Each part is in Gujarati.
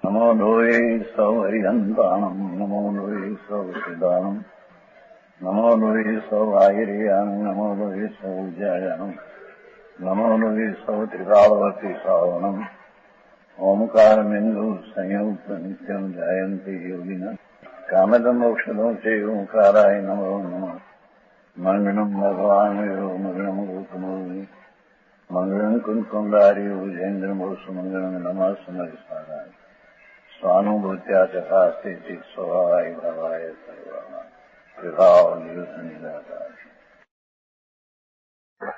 નમો લોહે સૌ હરિહંતાણમ નમો લોહે સૌ સિદ્ધાણમ નમો લોહે સૌ આયર્યાણમ નમો લોહે સૌ જયાણમ નમો લોહે સૌ ત્રિકાળવતી શ્રાવણમ ઓમકારમિંદુ સંયુક્ત નિત્યમ જાયંતી યોગિના કામદમોક્ષદો છે ઓંકારાય નમો નમઃ મંગળમ ભગવાન મંગળમ ગોતમોહિ મંગળમ કુંકુંડારી ઉજેન્દ્રમોષ મંગળમ નમઃ સમયસ્મરાય સ્વાનુભૂત્યા ચકાસ્તે ચિત સ્વભાવાય ભાવાય સર્વા વિભાવ નિદાતા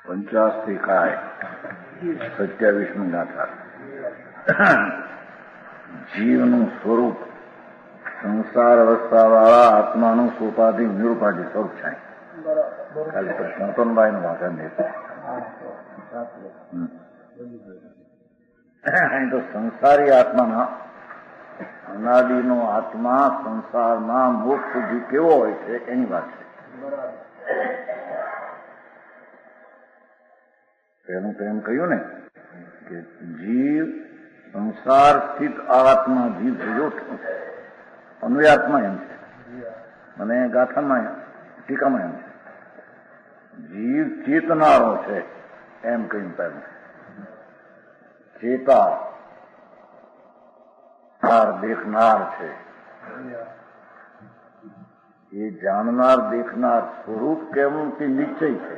50 કાય 27મી ગાથા. જીવનું સ્વરૂપ સંસાર અવસ્થાવાળા આત્માનું સોપાધિ નિરૂપાધિ સ્વરૂપ છે. ખાલી પ્રશ્નોત્તરભાઈ નું વાંચન નહીં તો સંસારી આત્માના અનાદિનો આત્મા સંસારમાં મોક્ષ સુધી કેવો હોય છે એની વાત છે. પહેલું તો એમ કહ્યું ને કે જીવ સંસાર સ્થિત આત્મા જીવ થયો અન્વયાત્મા એમ છે અને ગાથામાં ટીકામાં એમ છે જીવ ચેતનારો છે એમ કહ્યું. પહેલું ચેતા દેખનાર છે, એ જાણનાર દેખનાર સ્વરૂપ કેવું તે નિશ્ચય છે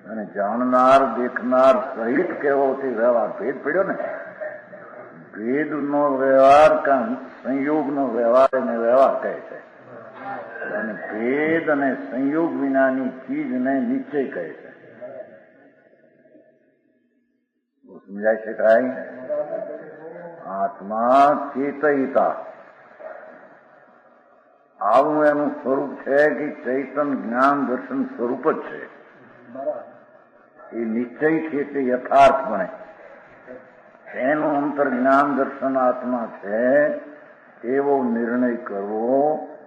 અને જાણનાર દેખનાર સહિત કેવો તે વ્યવહાર. ભેદ પડ્યો ને, ભેદનો વ્યવહાર કાં સંયોગનો વ્યવહાર એને વ્યવહાર કહે છે અને ભેદ અને સંયોગ વિનાની ચીજને નિશ્ચય કહે છે. સમજાય છે કાંઈ? આત્મા ચેતયિતા આવું એનું સ્વરૂપ છે કે ચૈતન જ્ઞાન દર્શન સ્વરૂપ જ છે. એ નિશ્ચય છે તે યથાર્થ બને એનું અંતર જ્ઞાન દર્શન આત્મા છે એવો નિર્ણય કરવો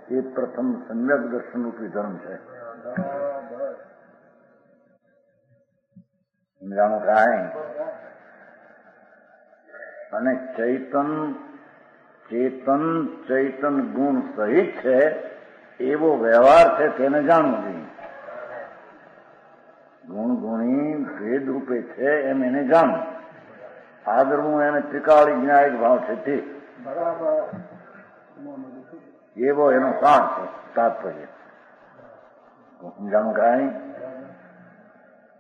એ પ્રથમ સમ્યક દર્શન રૂપી ધર્મ છે. સમજાણું કાંઈ? અને ચેતન ગુણ સહિત છે એવો વ્યવહાર છે તેને જાણવું જોઈએ. ગુણ ગુણી ભેદ રૂપે છે એમ એને જાણવું. આદરવું એને ત્રિકાળી ન્યાયિક ભાવ છે તે એવો એનો સાર છે, તાત્પર્ય. સમજાણું કાંઈ?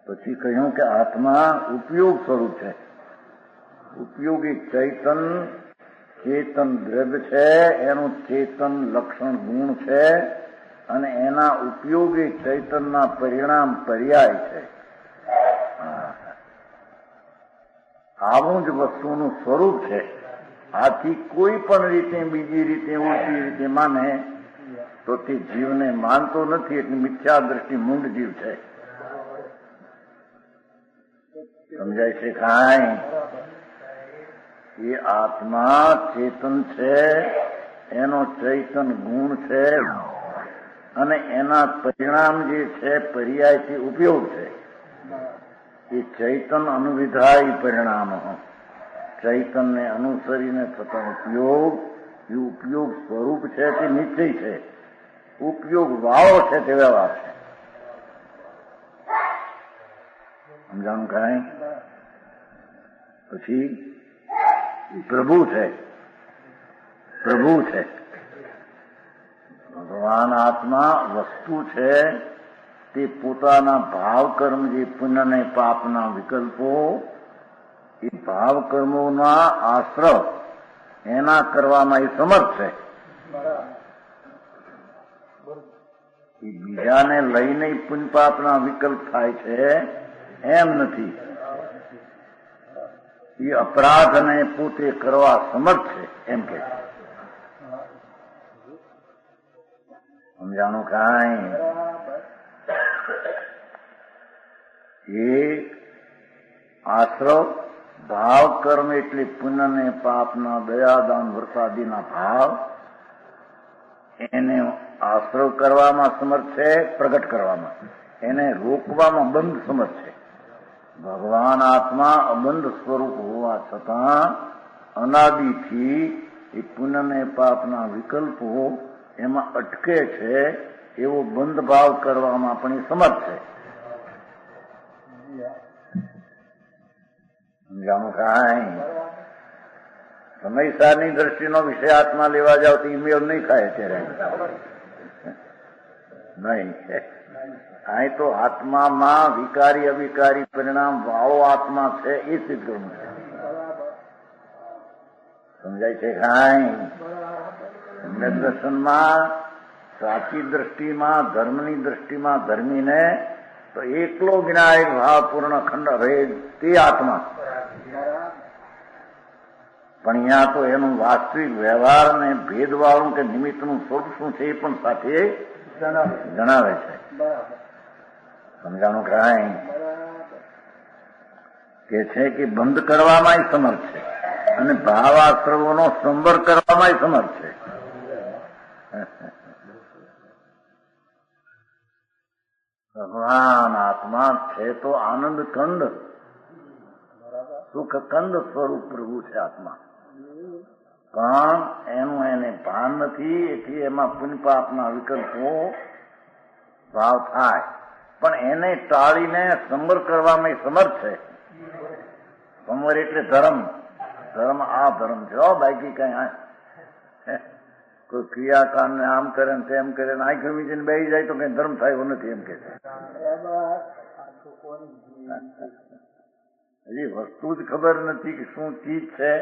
પછી કહ્યું કે આત્મા ઉપયોગ સ્વરૂપ છે. ઉપયોગી ચેતન દ્રવ્ય છે, એનું ચેતન લક્ષણ ગુણ છે અને એના ઉપયોગી ચૈતનના પરિણામ પર્યાય છે. આવું જ વસ્તુનું સ્વરૂપ છે. આથી કોઈ પણ રીતે બીજી રીતે ઉલટી રીતે માને તો તે જીવને માનતો નથી, એટલે મિથ્યા દ્રષ્ટિ મૂંડ જીવ છે. સમજાય છે કાંઈ? એ આત્મા ચેતન છે, એનો ચૈતન ગુણ છે અને એના પરિણામ જે છે પર્યાયથી ઉપયોગ છે. એ ચૈતન અનુવિધાય પરિણામ, ચૈતનને અનુસરીને થતા ઉપયોગ, એ ઉપયોગ સ્વરૂપ છે તે નિશ્ચય છે. ઉપયોગ વાળો છે તે વ્યવહાર છે. સમજાણું કાંઈ? પછી પ્રભુ છે. ભગવાન આત્મા વસ્તુ છે તે પોતાના ભાવ કર્મ જે પુણ્ય અને પાપના વિકલ્પો, એ ભાવ કર્મોના આશ્રય એના કરવામાં એ સમર્થ છે. એ બીજાને લઈને પુણ્ય પાપના વિકલ્પ થાય છે એમ નથી. એ અપરાધને પોતે કરવા સમર્થ છે એમ કે છે. સમજાણું કાંઈ? એ આશ્રવ ભાવ કર્મ એટલે પુણ્ય ને પાપના દયાદાન વરસાદીના ભાવ, એને આશ્રવ કરવામાં સમર્થ છે, પ્રગટ કરવામાં, એને રોકવામાં બંધ સમર્થ છે. ભગવાન આત્મા અબંધ સ્વરૂપ હોવા છતાં અનાદિથી એ પુણ્ય ને પાપના વિકલ્પો એમાં અટકે છે એવો બંધ ભાવ કરવામાં પણ એ સમર્થ છે. સમજાણું કાંઈ? સમયસારની દ્રષ્ટિનો વિષય આત્મા લેવા જાવ તો ઈમેલ નહીં થાય અત્યારે નહીં. અહીં તો આત્મામાં વિકારી અવિકારી પરિણામ વાળો આત્મા છે એ સિદ્ધ કરવું છે. સમજાય છે કાંઈ? દર્શનમાં સાચી દ્રષ્ટિમાં ધર્મની દ્રષ્ટિમાં ધર્મીને તો એકલો જ્ઞાયક ભાવપૂર્ણ ખંડ રહે તે આત્મા. પણ અહીંયા તો એનું વાસ્તવિક વ્યવહાર ને ભેદવાળું કે નિમિત્તનું સ્વરૂપ શું છે એ પણ સાથે જણાવે છે. સમજાણું કાંઈ? કે છે કે બંધ કરવામાં સમર્થ છે અને ભાવાશ્રવોનો સંવર કરવામાં સમર્થ છે. ભગવાન આત્મા છે તો આનંદ કંદ સુખ કંદ સ્વરૂપ પ્રભુ છે આત્મા. પણ એનું એને ભાન નથી એથી એમાં પુણ્ય પાપના વિકલ્પો ભાવ થાય. પણ એને ટાળીને સંવર કરવામાં સમર્થ છે. સંવર એટલે ધર્મ. ધર્મ આ ધર્મ છે. બાકી કઈ કોઈ ક્રિયાકાંડને આમ કરે ને તેમ કરે ને આંખ મીચીને બેસી જાય તો કઈ ધર્મ થાય એવું નથી એમ કે છે. હજી વસ્તુ જ ખબર નથી કે શું ચીજ છે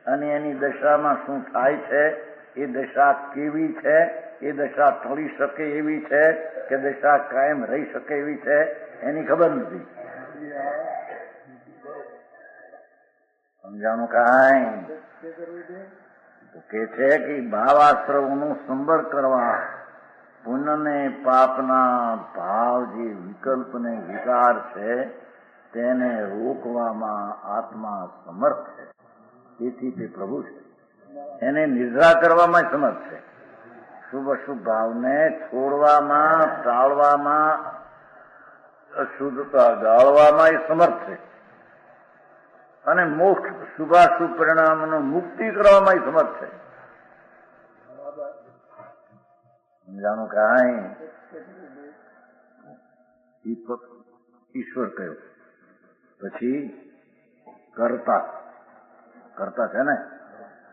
અને એની દશામાં શું થાય છે. એ દશા કેવી છે, એ દશા ટળી શકે એવી છે કે દશા કાયમ રહી શકે એવી છે એની ખબર નથી. સમજાણું કાંઈ? કે છે કે ભાવાશ્રવનું સંવર કરવા પુણ્ય ને પાપના ભાવ જે વિકલ્પ ને વિકાર છે તેને રોકવામાં આત્મા સમર્થ છે. તેથી તે પ્રભુ છે. એને નિદ્રા કરવામાં સમર્થ છે. શુભ અશુભ ભાવને છોડવામાં, ટાળવામાં, અશુદ્ધતા ગાળવામાં એ સમર્થ છે. અને મોક્ષ શુભાશુભ પરિણામનો મુક્તિ કરવામાં સમર્થ છે. સમજાણું કાંઈ? ઈશ્વર કહ્યું. પછી કર્તા. કર્તા છે ને,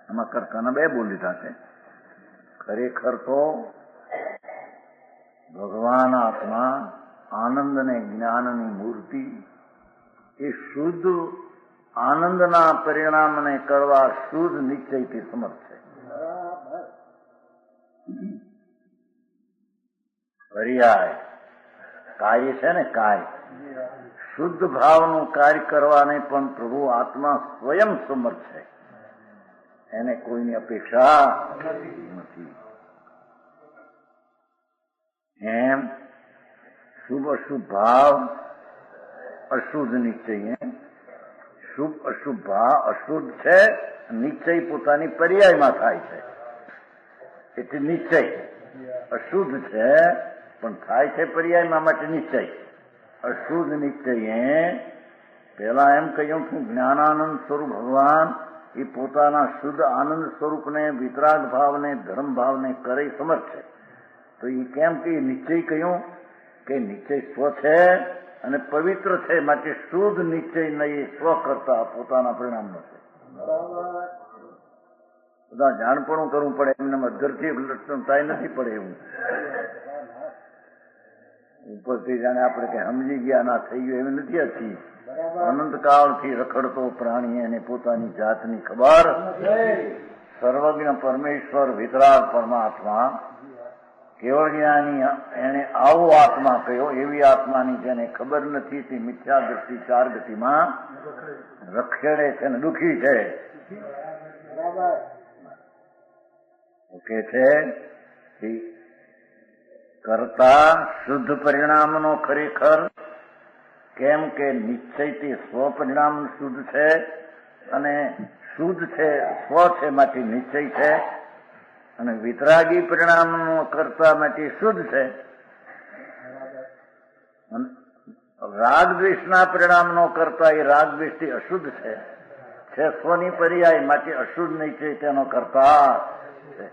આમાં કર્તાના બે બોલ લીધા છે. ખરેખર તો ભગવાન આત્મા આનંદ અને જ્ઞાનની મૂર્તિ એ શુદ્ધ આનંદના પરિણામને કરવા શુદ્ધ નિશ્ચયથી સમર્થ છે. પર્યાય કાર્ય છે ને, કાર્ય શુદ્ધ ભાવનું કાર્ય કરવાને પણ પ્રભુ આત્મા સ્વયં સમર્થ છે. એને કોઈની અપેક્ષા નથી. એમ શુભ અશુભ ભાવ અશુદ્ધ નિશ્ચય. શુભ અશુભ ભાવ અશુદ્ધ છે, નિશ્ચય પોતાની પર્યાયમાં થાય છે એટલે નિશ્ચય અશુદ્ધ છે પણ થાય છે પર્યાયમાં માટે નિશ્ચય. અશુદ્ધ નિશ્ચય પેલા એમ કહ્યું કે જ્ઞાનાનંદ સ્વરૂપ ભગવાન એ પોતાના શુદ્ધ આનંદ સ્વરૂપને વિતરાગ ભાવને ધર્મ ભાવને કરે સમર્થ છે. તો એ કેમ કે નિશ્ચય કહ્યું કે નિશ્ચય સ્વ છે અને પવિત્ર છે માટે શુદ્ધ નિશ્ચય નહીં સ્વ કરતા પોતાના પરિણામનો છે. બધા જાણપણું કરવું પડે એમને મધરથી લટકતાય નથી પડે એવું. ઉપરથી જાણે આપણે કઈ સમજી ગયા ના થઈ ગયું એવી નથી હતી. અનંતકાળથી રખડતો પ્રાણી એને પોતાની જાતની ખબર. સર્વજ્ઞ પરમેશ્વર વિતરાગ પરમાત્મા કેવળ જ્ઞાની એને આવો આત્મા કહ્યો. એવી આત્માની જેને ખબર નથી તે મિથ્યા દ્રષ્ટિ ચાર ગતિમાં રખેડે છે ને દુઃખી છે. કે છે કરતા શુદ્ધ પરિણામનો ખરેખર કેમ કે નિશ્ચયથી સ્વ પરિણામ શુદ્ધ છે અને શુદ્ધ છે સ્વ છે માંથી નિશ્ચય છે અને વિતરાગી પરિણામનો કરતા માટે શુદ્ધ છે. રાગ દ્વેષના પરિણામનો કરતા એ રાગ દ્વેષથી અશુદ્ધ છે સ્વની પર્યાય માટે અશુદ્ધ નિશ્ચય તેનો કરતા છે.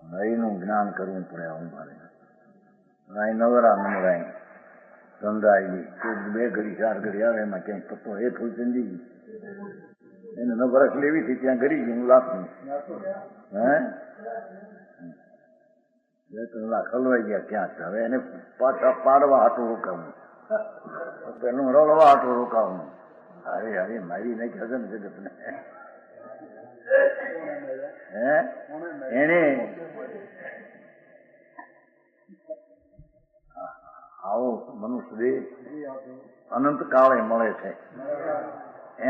નહીનું જ્ઞાન કરવું પડે. આવું મારે અહીં નવરા નવરાય ધંધાયેલી બે ઘડી 4 ઘડી આવે એમાં ક્યાંક પત્તો એ ફૂલચંદી એને ન બરસ લેવી હતી ત્યાં ઘડી ગયું લાખનું. હે 2-3 લાખ હલવાઈ ગયા ક્યાંક. હવે એને પાછા પાડવા હાટું રોકાવું, પેલું રળવા હાટું રોકાવું. અરે અરે મારી નહીં ખબર ને જગતને. હે એને આવો મનુષ્ય દેહ અનંત કાળે મળે છે.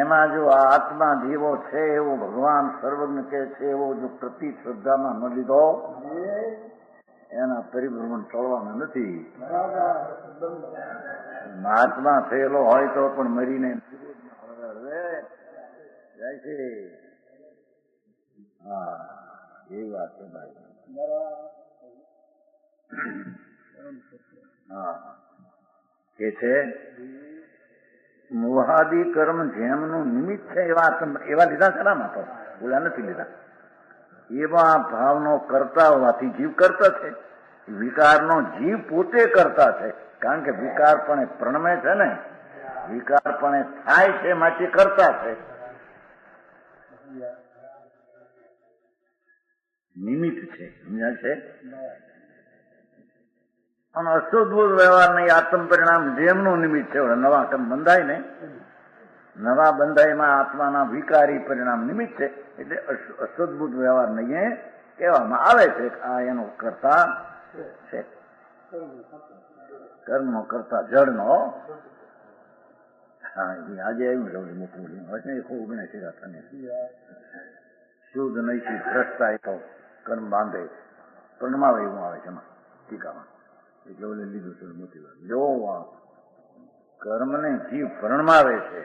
એમાં જો આ આત્મા જેવો છે એવો ભગવાન સર્વજ્ઞ કે છે એવો જો પ્રતિ શ્રદ્ધામાં ન લીધો એના પરિભ્રમણ ટળવાના નથી. મહાત્મા થયેલો હોય તો પણ મરીને જાય છે. હા એ વાત છે ભાઈ. હા કે છે મોહાદી કર્મ જેમનું નિમિત્ત છે એવા લીધા છે ને તો બોલા નથી લીધા. એવા ભાવનો કરતા હોવાથી જીવ કરતા છે. વિકારનો જીવ પોતે કરતા છે. કારણ કે વિકાર પણ પ્રણમે છે ને, વિકાર પણ થાય છે માટે કરતા છે. નિમિત્ત છે, સમજાય છે. અને અશુદ્ધ વ્યવહાર નહીં આત્મ પરિણામ જેમનું નિમિત્ત છે. નવા કર્મ બંધાય ને, નવા બંધાઈમાં આત્માના વિકારી પરિણામ નિમિત્ત છે. એટલે અશુદ્ધ વ્યવહાર નહીં કહેવામાં આવે છે. આ એનો કરતા છે, કર્મનો કરતા જળનો. હા એ આજે આવ્યું રહું મોટું ખૂબ ગણે છે. શુદ્ધ નહીં ભ્રષ્ટાય તો કર્મ બાંધે પરણમાવે એવું આવે છે એમાં ટીકામાં. એટલે ઓલે લીધું છે મોટી વાત. જો કર્મને જીવ પરણમાવે છે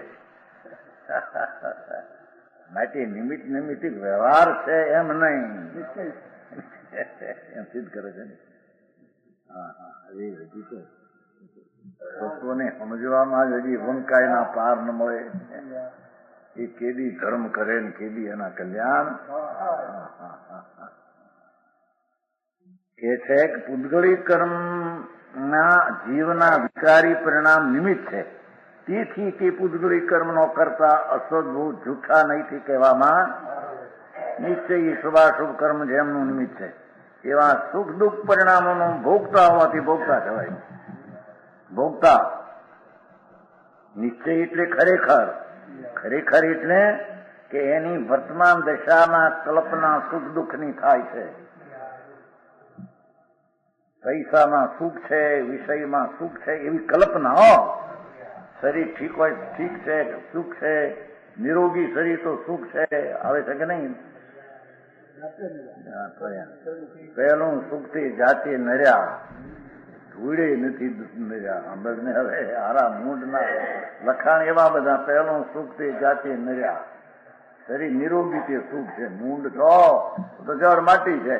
માટે નિમિત્ત નિમિત્તિક વ્યવહાર છે એમ નહીં એમ સિદ્ધ કરે છે ને. હા હા એ હજી તો તત્વને સમજવામાં હજી વંકાયના પાર ન મળે. એ કેદી ધર્મ કરે ને કેદી એના કલ્યાણ. કે છે કે પૂતગળી કર્મના જીવના વિકારી પરિણામ નિમિત્ત છે. તેથી તે પૂતગળી કર્મનો કરતા અસદભૂત જૂઠા નહીંથી કહેવામાં નિશ્ચય શુભાશુભ કર્મ જેમનું નિમિત્ત છે એવા સુખ દુઃખ પરિણામોનું ભોગતા હોવાથી ભોગતા કહેવાય. ભોગતા નિશ્ચય એટલે ખરેખર, ખરેખર એટલે કે એની વર્તમાન દશામાં કલ્પના સુખ દુઃખની થાય છે. પૈસામાં સુખ છે, વિષયમાં સુખ છે એવી કલ્પના. શરીર ઠીક હોય ઠીક છે, સુખ છે. નિરોગી શરીર તો સુખ છે. આવે છે કે નહીં? પહેલું સુખથી જાતે નર્યા, ધૂળે નથી નર્યા. ને હવે હારા મૂંડના લખાણ એવા બધા. પહેલું સુખથી જાતે નર્યા. શરીર નિરોગી તે સુખ છે. મૂંડ તો જળ માટી છે.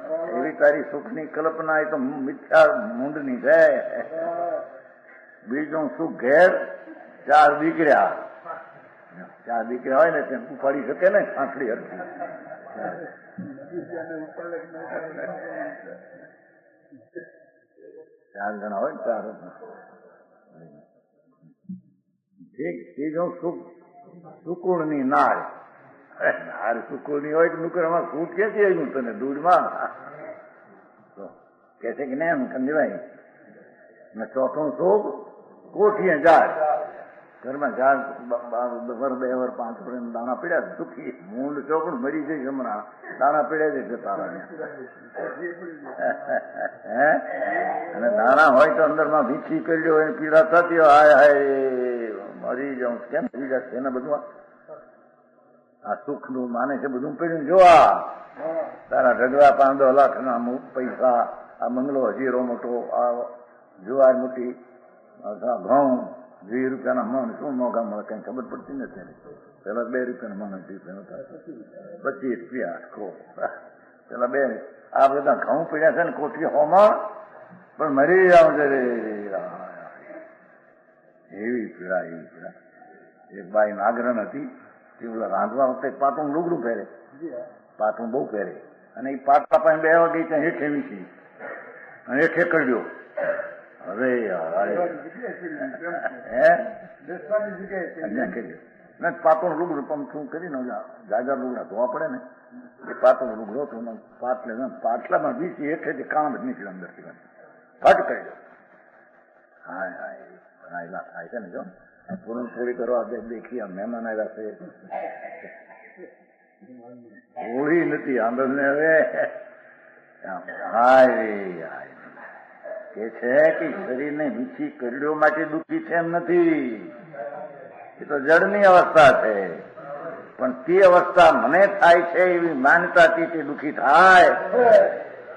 એવી તારી સુખની કલ્પના એ તો મિથ્યા મૂંડની છે. બીજું સુખ ઘેર 4 દીકરા. 4 દીકરા હોય ને તે ઉપાડી શકે ને આંખડી હરખી. 4 જણા હોય ને 4. ઠીક. બીજું સુખ સુકુળની નાળ. નાર સુકુળની હોય કે નુકરમાં સુખ ક્યાંથી આવ્યું તને દૂધમાં? કે છે કે નહીં સમજવાય. ને ચોથું સુખ કોઠીએ ઝાડ. ઘરમાં ઝાડ 2 વર 5 વર દાણા પીડ્યા દુઃખી મૂંડ ચોકડ મરી જાય હમણાં. દાણા પીડ્યા છે તારા અને દાણા હોય તો અંદરમાં વીછી કરી હોય પીડા થતી હોય. હાય હાય મરી જાઉં કેમ થઈ જશે એને બધું. આ સુખ નું માને છે બધું પીડ્યું. જોવા તારા ઢગલા 5 લાખ ના પૈસા, આ બંગલો હજીરો મોટો, આ જુવાર મોટી, ઘઉં 20 રૂપિયાના મણ. શું મોંઘા મળે કઈ ખબર પડતી નથી. પેલા 2 રૂપિયાના મણ 25 રૂપિયા ખો. પેલા 2 આ બધા ઘઉં પીડ્યા છે ને કોઠી હોમાં પણ મરી જાવ છે. એવી પીડા એવી પીડા એક બાઈ નાગરણ હતી, તે ઓલા રાંધવા વખતે પાટું લુગડું પહેરે, પાટું બહુ પહેરે, અને એ પાટલા પાસે બેવા ગઈ ત્યાં હેઠે વીસી અને હેઠે કરજો. હવે પાટું લુગડું પંખું કરીને જાજા લુગડા ધોવા પડે ને, એ પાટું લુગડો તો પાટલામાં વીસી હેઠેથી કામ જ નીકળે અંદરથી ફટ કરી દો. હા હા એલા થાય છે ને. જો પૂરણ થોડી કરવા દેખી આ મહેમાન આવ્યા છે, હોળી નથી આંદોલન ને. હવે હાય કે છે કે શરીરને વીછી કરડીઓ માટે દુઃખી છે એમ નથી, એ તો જળની અવસ્થા છે. પણ તે અવસ્થા મને થાય છે એવી માન્યતાથી તે દુઃખી થાય.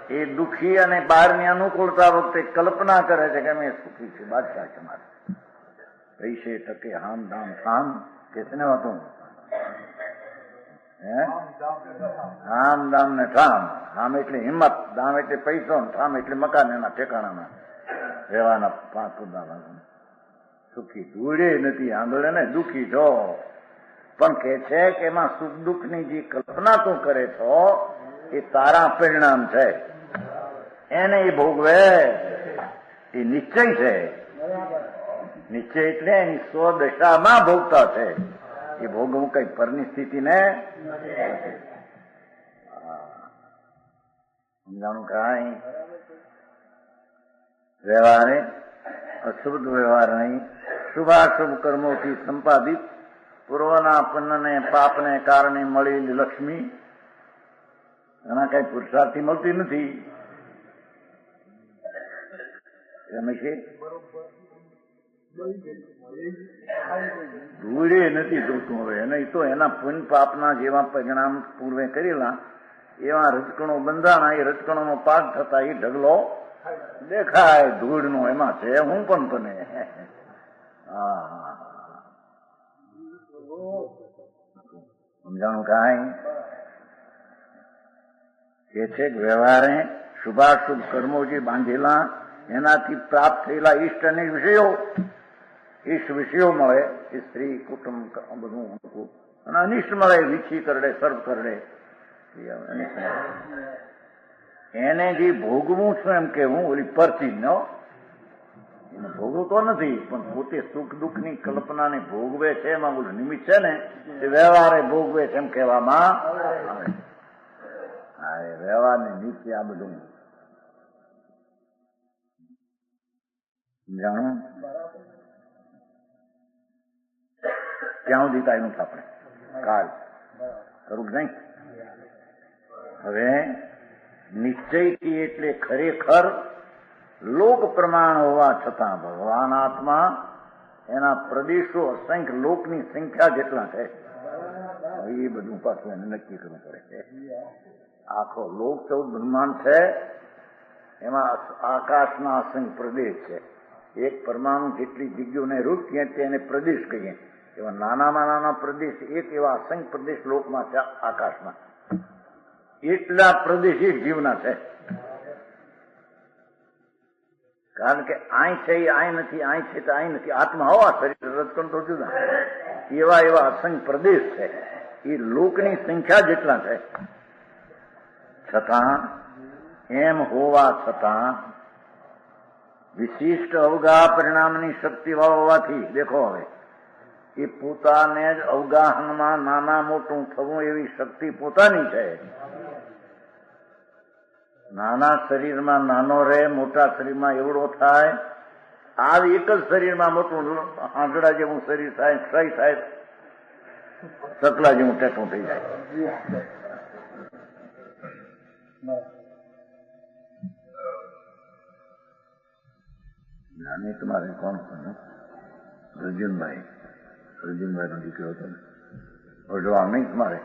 એ દુઃખી અને બહારની અનુકૂળતા વખતે કલ્પના કરે છે કે મેં સુખી છે, બાદશાહ છે મારે, પૈસે ટકે હામ દામ શામ કે છે ને વાતું. હામ દામ ને ઠામ. હામ એટલે હિંમત, દામ એટલે પૈસો, ઠામ એટલે મકાન એના ઠેકાણામાં રહેવાના 5 પુદા. સુખી ધૂળે નથી આંદોલન ને દુઃખી છો. પણ કે છે કે એમાં સુખ દુઃખ ની જે કલ્પના તું કરે છો એ તારા પરિણામ છે, એને એ ભોગવે એ નિશ્ચય છે. નિશ્ચય એટલે એની સ્વદશામાં ભોગતા છે. એ ભોગવું કઈ પરની સ્થિતિ ને સમજાણું. કાંઈ વ્યવહારે અશુભ વ્યવહાર નહીં, શુભાશુભ કર્મોથી સંપાદિત પૂર્વના પુણ્યને પાપને કારણે મળેલી લક્ષ્મી એના કઈ પુરુષાર્થથી મળતી નથી. એમ છે ધૂળે નથી જોતું. હવે એને તો એના પુણ્ય પાપના જેવા પરિણામ પૂર્વે કરેલા એવા રજકણો બંધાણા, એ રજકણોનો પાક થતા એ ઢગલો દેખાય ધૂળનો. એમાં છે હું પણ તને. સમજાણું. કાંઈ કે છે વ્યવહારે શુભાશુભ કર્મો જે બાંધેલા એનાથી પ્રાપ્ત થયેલા ઈષ્ટ અને વિષયો, ઈષ્ટ વિષયો મળે એ સ્ત્રી કુટુંબ બધું, અને અનિષ્ટ મળે વીછી કરડે સર્પ કરડે. એને જે ભોગવું છું એમ કેવું ઓલી પરથી ન એને ભોગવું તો નથી, પણ પોતે સુખ દુઃખ ની કલ્પનાને ભોગવે છે. એમાં ઓલું નિમિત્ત છે ને એ વ્યવહારે ભોગવે છે એમ કહેવામાં આવે. હા, એ વ્યવહારની નીચે આ બધું જાણો. ક્યાં સુધી કાયનું આપણે કાલ કરું નહીં. હવે નિશ્ચયથી એટલે ખરેખર લોક પ્રમાણ હોવા છતાં ભગવાન આત્મા એના પ્રદેશો અસંખ્ય લોકની સંખ્યા જેટલા છે. એ બધું પાછું એને નક્કી કરવું પડે છે. આખો લોક 14 બ્રહ્માંડ છે, એમાં આકાશના અસંખ્ય પ્રદેશ છે. એક પરમાણુ જેટલી જગ્યાઓને રૂપ ત્યાં તેને પ્રદેશ કહીએ. એવા નાનામાં નાના પ્રદેશ, એક એવા અસંખ્ય પ્રદેશ લોકમાં છે આકાશમાં. એટલા પ્રદેશ એક જીવના છે. કારણ કે આય છે એ આય નથી, આય છે તો આય નથી. આત્મા હોવા શરીર રજકણ તો જુદા. એવા એવા અસંખ્ય પ્રદેશ છે. એ લોકની સંખ્યા જેટલા છે. છતાં એમ હોવા છતાં વિશિષ્ટ અવગાહ પરિણામની શક્તિ હોવાથી દેખો હવે એ પોતાને જ અવગાહનમાં નાના મોટું થવું એવી શક્તિ પોતાની છે. નાના શરીરમાં નાનો રહે, મોટા શરીરમાં એવડો થાય. આ એક જ શરીરમાં મોટું આંગળા જેવું શરીર થાય, ક્ષય થાય, સકલા જેવું ટેટું થઈ જાય. નાની તમારે કોણ છે? અર્જુનભાઈ નો દીકરો હતો ને, ઓઢવા નહીં તમારે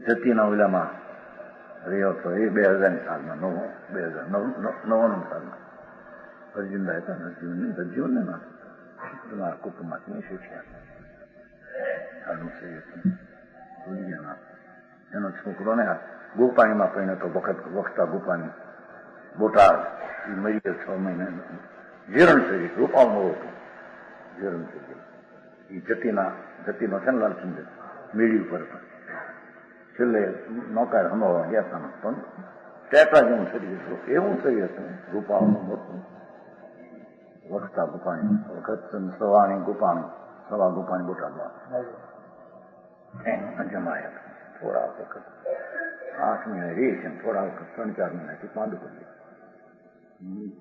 જતીના ઓલામાં રહ્યો હતો. એ 2000 સાલમાં 2009 સાલમાં અર્જુનભાઈ હતા. અર્જુન ને તમારા કુટુંબમાંથી શીખ્યા સારું છે. એનો છોકરો ને ગોપાણીમાં પહેણ્યો હતો. વખતા ગોપાણી બોટાદ. એ મરી ગયો 6 મહિના. જીરણ શરીર રૂપાળું હતું. ગરમ થઈ ગઈ. એ જતીનો છે ને લાલચંદ્ર મેળી ઉપર છેલ્લે નૌકાર હમાવા ગયા હતા પણ ટેટા જેવું શરીર હતું. એવું શરીર હતું રૂપાળું મોટું. વખતા ગુપાણી વખત સવાણી ગુપાણી સવા ગુપાણી બોટાદમાં જમાયા થોડા વખત 8 મહિના રહી છે. થોડા વખત 3-4 મહિનાથી પાંડુ પડી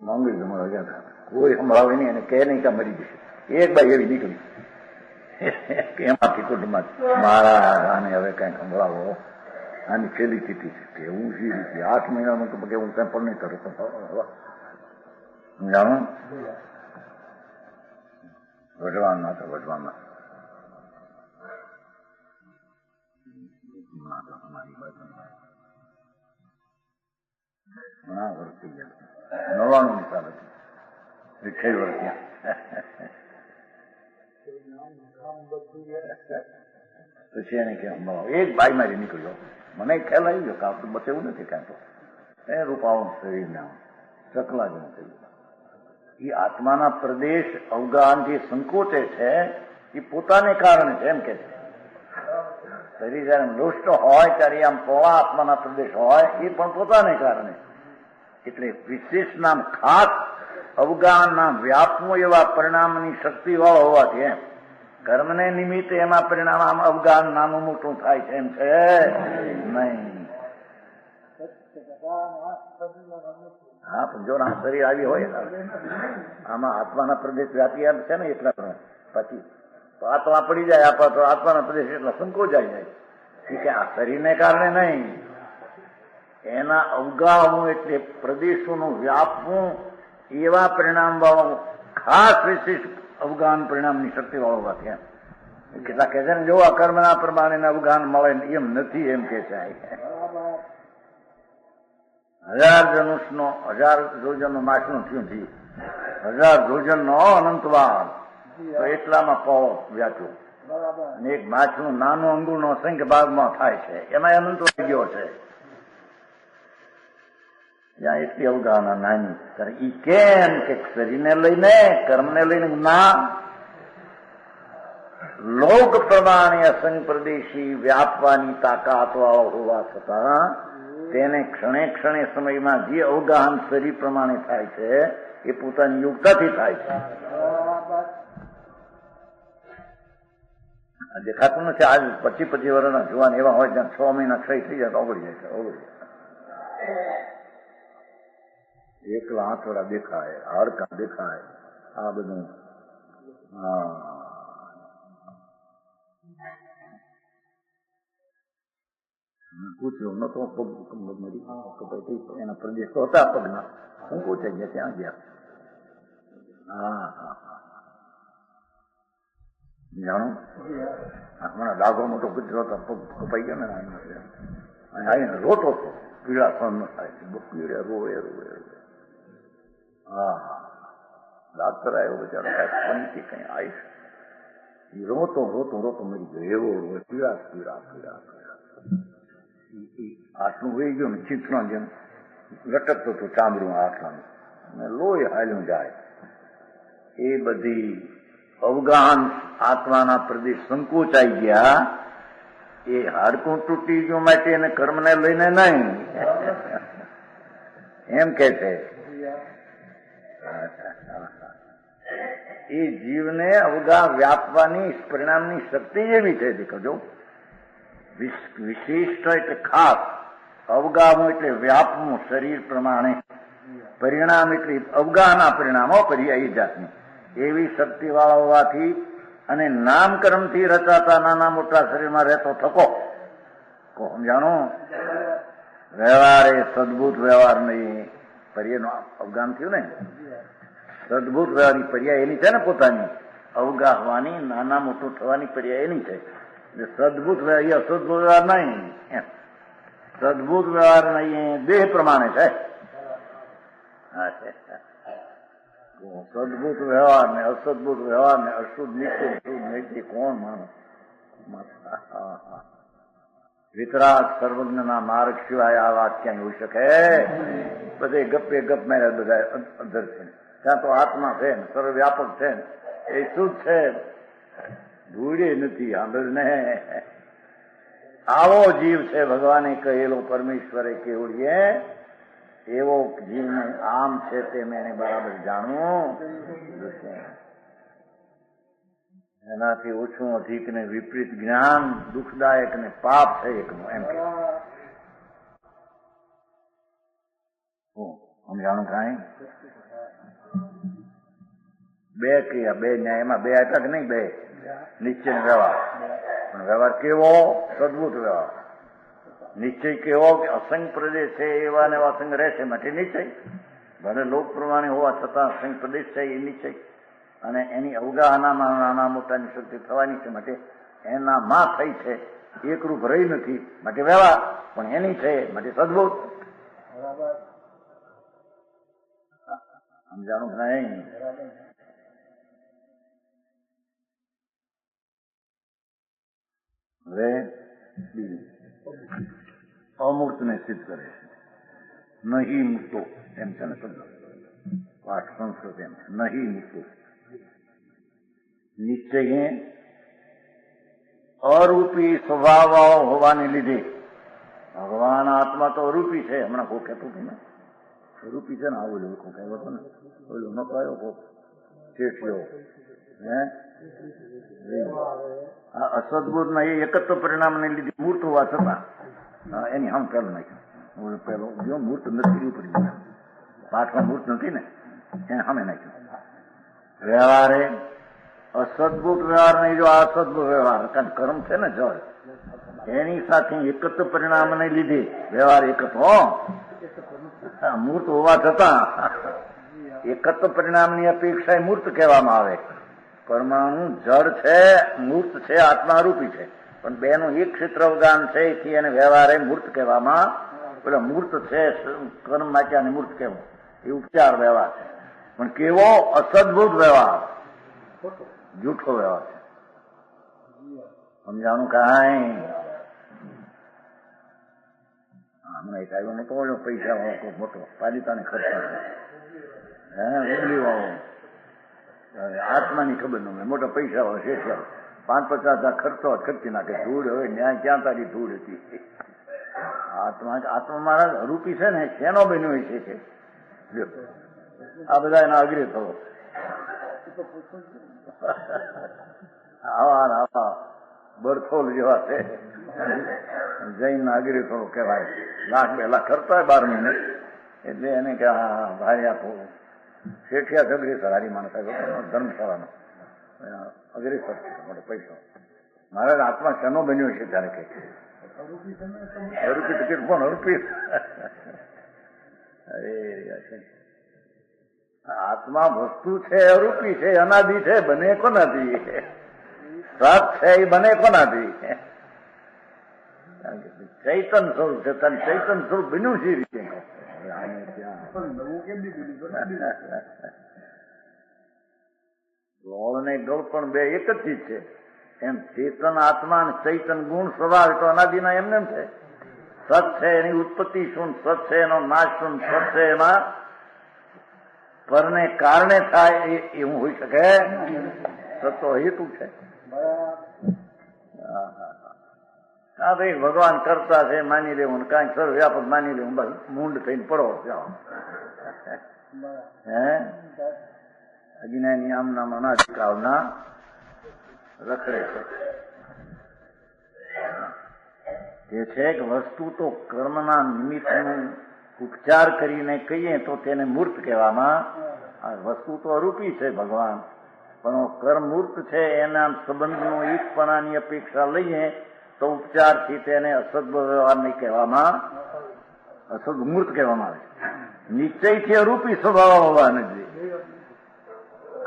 માંગી જમાડવા ગયા હતા. કોઈ સંભળાવે નહીં અને કહે નહીં કે મરી જશે. એક બાઈ એવી નીકળી એમાંથી કુટુંબમાં મારા આને હવે કઈ સંભળાવો આની છેલ્લી ચીઠી છે. એવું સી રીતે 8 મહિનામાં કે હું કઈ પણ નહીં કરું જાણો વઢવાના તો વઢવાના ઘણા વર્ષ થઈ ગયા. 99 સાલ હતી. 6 વર્ષ ત્યાં પછી એને કે એક બાઈ મારી નીકળ્યો. મને ખ્યાલ આવી ગયો કે આપણે બચેવું નથી કાંઈ. તો એ રૂપાળું શરીરને ચકલા જેવું થયું. એ આત્માના પ્રદેશ અવગાહનથી સંકોચે છે એ પોતાને કારણે છે એમ કે છે. શરીર જયારે મૃષ્ટ હોય ત્યારે આમ પોળા આત્માના પ્રદેશ હોય એ પણ પોતાને કારણે. એટલે વિશેષ નામ ખાસ અવગાહનના વ્યાપનું એવા પરિણામની શક્તિ વાળો હોવાથી એમ કર્મને નિમિત્તે એમાં પરિણામ આમ અવગાહન નાનું મોટું થાય છે એમ છે નહીં. હા પણ જો ના શરીર આવી હોય આમાં આત્માના પ્રદેશ વ્યાપી એમ છે ને એટલા પછી આત્મા પડી જાય આપણા તો આત્માના પ્રદેશ એટલા સંકોચાઈ જાય. કે આ શરીરને કારણે નહીં એના અવગાહવું એટલે પ્રદેશોનું વ્યાપવું એવા પરિણામ વાળો ખાસ વિશેષ અવગાહન પરિણામની શક્તિ વાળો હોવાથી એમ. કેટલા કહે છે ને જો અકર્મના પ્રમાણે અવગાહન મળે એમ નથી એમ કે છે. 1000 ધનુષનો 1000 જોજનનો માછનું થયું થયું 1000 જોજનનો અનંતવાદ તો એટલામાં પાવો વ્યાપ્યો. અને એક માછનું નાનું અંગુળનો અસંખ્ય ભાગમાં થાય છે એમાં અનંત ગયો છે. ત્યાં એટલી અવગાહના નાની ઈ કેમ કે શરીરને લઈને કર્મને લઈને ના લોક પ્રમાણે અસંગ પ્રદેશી વ્યાપવાની તાકાત વાળો હોવા છતાં તેને ક્ષણે ક્ષણે સમયમાં જે અવગાહન શરીર પ્રમાણે થાય છે એ પોતાની યોગ્યતાથી થાય છે. દેખાતું નથી. આજ 25 વર્ષના જુવાન એવા હોય જ્યાં 6 મહિના ક્ષય થઈ જાય તો ઓગળી જાય છે. એકલા આંતરડા દેખાય, હાડકા દેખાય, આ બધું પૂછ્યું નતો. પગ એના પ્રદેશ તો હતા પગના સંકોચાઈ ગયા ત્યાં ગયા. જાણો આત્માના ડાઘો મોટો કૂતરો હતો પગ કપાઈ ગયો ને આવીને રોતો હતો. પીળા સહન ન થાય પીળે રોવે રોવે. ડાક્ટર આવ્યો બચારો પંચી કઈ આવીશ રોતો રોતો રોતો મરી ગયો. એવો રોવે પીળા પીળા પીળા પીળા. આટલું વહી ગયું ને ચીથણા જેમ લટકતો હતું ચામડું આટલાનું ને લોહી હાલ્યું જાય. એ બધી અવગાહન આત્માના પ્રદેશ સંકોચાઈ ગયા. એ હાડકું તૂટી ગયું માટે એને કર્મને લઈને નહીં એમ કે છે. એ જીવને અવગાહ વ્યાપવાની પરિણામની શક્તિ એવી છે. દેખજો વિશિષ્ટ એટલે ખાસ, અવગાહવું એટલે વ્યાપવું શરીર પ્રમાણે, પરિણામ એટલે અવગાહના પરિણામો પર્યાયી જાતની એવી શક્તિ વાળા હોવાથી અને નામકર્મથી રચાતા નાના મોટા શરીરમાં રહેતો થકો સમજાણો વ્યવહાર એ સદભૂત વ્યવહાર નહીં. પર્યાયનું અવગાન થયું ને સદભૂત વ્યવહારની પર્યાય એની છે ને પોતાની અવગાહવાની નાના મોટું થવાની પર્યાય એની છે. સદભૂત વ્યવહાર અસદભૂત વ્યવહાર નહીં. સદભૂત વ્યવહાર નહીં દેહ પ્રમાણે છે. સદભૂત વ્યવહાર ને અસદભૂત વ્યવહાર ને અશુદ્ધ નિશ્ચિત શુદ્ધ નિશ્ચિત કોણ માણસ? વિતરાગ સર્વજ્ઞના માર્ગ સિવાય આ વાત ક્યાંય હોઈ શકે? બધે ગપે ગપ મેળ્યા બધા અંદર છે. ત્યાં તો આત્મા છે ને સર્વવ્યાપક છે ને એ શું છે? ધૂળે નથી. સાંભળને, આવો જીવ છે ભગવાને કહેલો, પરમેશ્વરે કેવડીએ એવો જીવને આમ છે તેમ એને બરાબર જાણવું. એનાથી ઓછું અધિક ને વિપરીત જ્ઞાન દુઃખદાયક ને પાપ છે એકનું, એમ કે સમજાણું કાંઈ? બે ક્રિયા, બે ન્યાય, એમાં બે આપ્યા કે નહીં? બે નિશ્ચય વ્યવહાર. પણ વ્યવહાર કેવો? સદબુદ્ધ વ્યવહાર. નિશ્ચય કેવો? કે અસંગ પ્રદેશ છે એવા ને એવા સંગ રહેશે માટે નિશ્ચય. ભલે લોક પ્રમાણે હોવા છતાં અસંગ પ્રદેશ છે એ નિશ્ચય. અને એની અવગાહનામાં નાના મોટાની શક્તિ થવાની છે માટે એનામાં થઈ છે, એકરૂપ રહી નથી માટે વ્યવહાર, પણ એની છે માટે સદબુદ્ધ. સમજાણું નહીં? હવે અમૂર્ત ને સિદ્ધ કરે છે. નહીં મૂર્તો એમ છે ને શબ્દ, પાઠ સંસ્કૃત એમ છે. નહીં મૂર્તો નિશ્ચય અરૂપી સ્વભાવ હોવાને લીધે ભગવાન આત્મા તો અરૂપી છે. હમણાં કોઈ કહેતું હતું ને અરૂપી છે ને, આવું લોકો કહેવો હતો ને, ઓલું ન કયો કોક શેઠિયો અસદબુદ્ધ ના એ એકત્વ પરિણામને લીધે મૂર્ત હોવા છતાં એની હમ પેલું નાખ્યું. પેલો જો મૂર્ત નથી ઉપર પાઠમાં મૂર્ત નથી ને એને હમે નાખ્યું. વ્યવહારે અસદબુદ્ધ વ્યવહાર નહીં, જો અસદબુદ્ધ વ્યવહાર કારણ કર્મ છે ને જળ, એની સાથે એકત્વ પરિણામને લીધે વ્યવહાર એકત્વ મૂર્ત હોવા છતાં એકત્વ પરિણામની અપેક્ષા એ મૂર્ત કહેવામાં આવે. પરમાણુ જળ છે, મૂર્ત છે, આત્મારૂપી છે, પણ બેનું એક ક્ષેત્ર અવગાન છે, એથી એને વ્યવહારે મૂર્ત કહેવામાં. પેલા મૂર્ત છે કર્મ નાખ્યાને મૂર્ત કહેવું એ ઉપચાર વ્યવહાર છે, પણ કેવો? અસદબુદ્ધ વ્યવહાર, જૂઠો વ્યવહાર છે. સમજાણું કાંઈ? હમણાં એક આવ્યો નતો ઓલો પૈસા વાળો કોઈ મોટો પાલિતાને ખર્ચા ઉગલી વાળો, આત્માની ખબર ન હોય, મોટા પૈસા વાળો શેઠ 5-50 ખર્ચો ખર્ચી નાખે. ધૂળ હવે ન્યાય ક્યાં તારી ધૂળ હતી? આત્મા મારા રૂપી છે ને, શેનો બન્યો હોય છે? આ બધા એના અગ્રે થવો. આવા બરથોલ જેવા છે, જૈન ના અગ્રે થવો કહેવાય. 1,00,000-2 લાખ ખર્ચો હોય 12 મહિને, એટલે એને કે હા ભાઈ આપો શેઠિયા અગ્રેસર હારી માણસ ધર્મશાળાનો અગ્રેસર મોટો પૈસો. મારા આત્મા શેનો બન્યો છે ત્યારે કે અરૂપી ટિકિટ પણ અરૂપી. અરે આત્મા વસ્તુ છે, અરૂપી છે, અનાદિ છે, બને કોનાથી? સત છે એ બને કોનાથી? ચૈતન સ્વરૂપ છે, તને ચૈતન સ્વરૂપ બન્યું છે રીતે. ગોળ ને ગળ પણ બે એક જ ચીજ છે. એમ ચેતન આત્મા અને ચૈતન ગુણ સ્વભાવ તો અનાદિના એમને છે. સત છે એની ઉત્પત્તિ શું, સત છે એનો નાશ શું, સત છે એમાં પરને કારણે થાય એવું હોઈ શકે? સત તો હેતુ છે. હા ભાઈ ભગવાન કરતા છે માની લેવું, કાંઈક સર્વ વ્યાપક માની લેવું, બસ મૂંડ થઈને પડો હે અજ્ઞાની આમ નામ અનાધિકારના રખડે છે. તે છે કે વસ્તુ તો કર્મના નિમિત્તનું ઉપચાર કરીને કહીએ તો તેને મૂર્ત કહેવામાં. આ વસ્તુ તો અરૂપી છે ભગવાન, પણ કર્મ મૂર્ત છે. એના સંબંધનું એકપણાની અપેક્ષા લઈએ તો ઉપચારથી તેને અસદ વ્યવહાર નહીં કહેવામાં, અસદ મૂર્ત કહેવામાં આવે. નિશ્ચયથી અરૂપી સ્વભાવ હોવા નથી.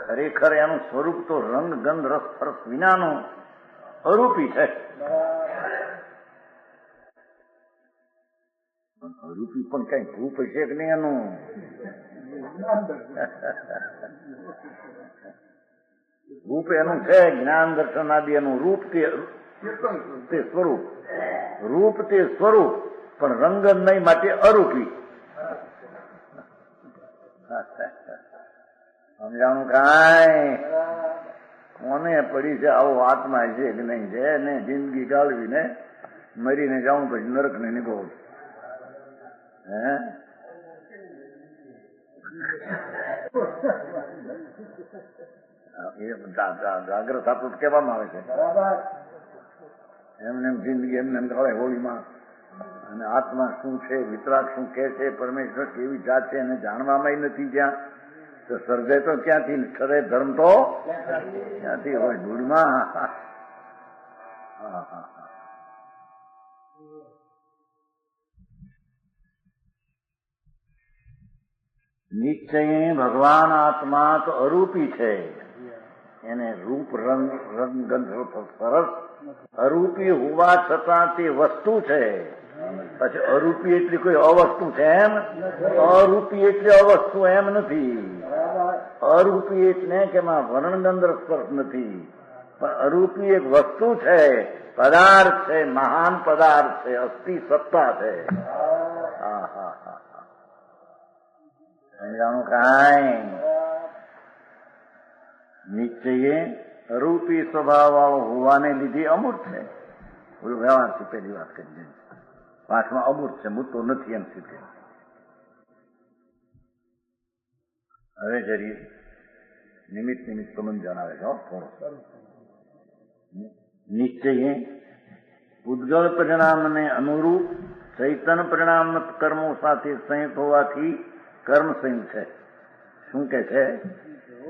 ખરેખર એનું સ્વરૂપ તો રંગ ગંધ રસ સ્પર્શ વિનાનું અરૂપી છે. અરૂપી પણ કઈ રૂપ છે કે નહીં એનું? રૂપ એનું છે, જ્ઞાન દર્શન આદિ એનું રૂપ તે સ્વરૂપ, રૂપ તે સ્વરૂપ, પણ રંગ નહીં માટે અરૂપી. સમજાણું કાંઈ? કોને પડી છે આવો આત્મા છે કે નહીં છે ને જિંદગી ગાળવીને મરીને જાઉં પછી નરક ને નીકળું હે જાગ્રત આપણું કહેવામાં આવે છે એમને એમ જિંદગી એમને એમ ગાળે હોળીમાં અને આત્મા શું છે વિતરાગ શું કે છે પરમેશ્વર કેવી જાત છે એને જાણવામાં નથી જ્યાં તો સર્જે તો ક્યાંથી ખરે ધર્મ તો ક્યાંથી હોય ધૂળમાં નિશ્ચય ભગવાન આત્મા તો અરૂપી છે એને રૂપ રંગ ગંધ સરસ અરૂપી હોવા છતાં તે વસ્તુ છે પછી અરૂપી એટલી કોઈ અવસ્તુ છે એમ અરૂપી એટલે અવસ્તુ એમ નથી અરૂપી એટલે કે એમાં વર્ણગંધ સ્પર્શ નથી પણ અરૂપી એક વસ્તુ છે પદાર્થ છે મહાન પદાર્થ છે અસ્થિ સત્તા છે સમજાણું કાંઈ નિશ્ચયે અરૂપી સ્વભાવ વાળો હોવાને લીધે અમૂર્ત છે વ્યવહારથી પહેલી વાત કરી પાઠમાં અમૂર્ત છે મૂર્તો નથી એમ સ્થિતિ હવે જરી નિમિત્ત સંબંધ જણાવે છે થોડો નિશ્ચયે ઉદ્ગલ પરિણામને અનુરૂપ ચૈતન પરિણામ કર્મો સાથે સંયુક્ત હોવાથી કર્મ સંયુક્ત છે શું કે છે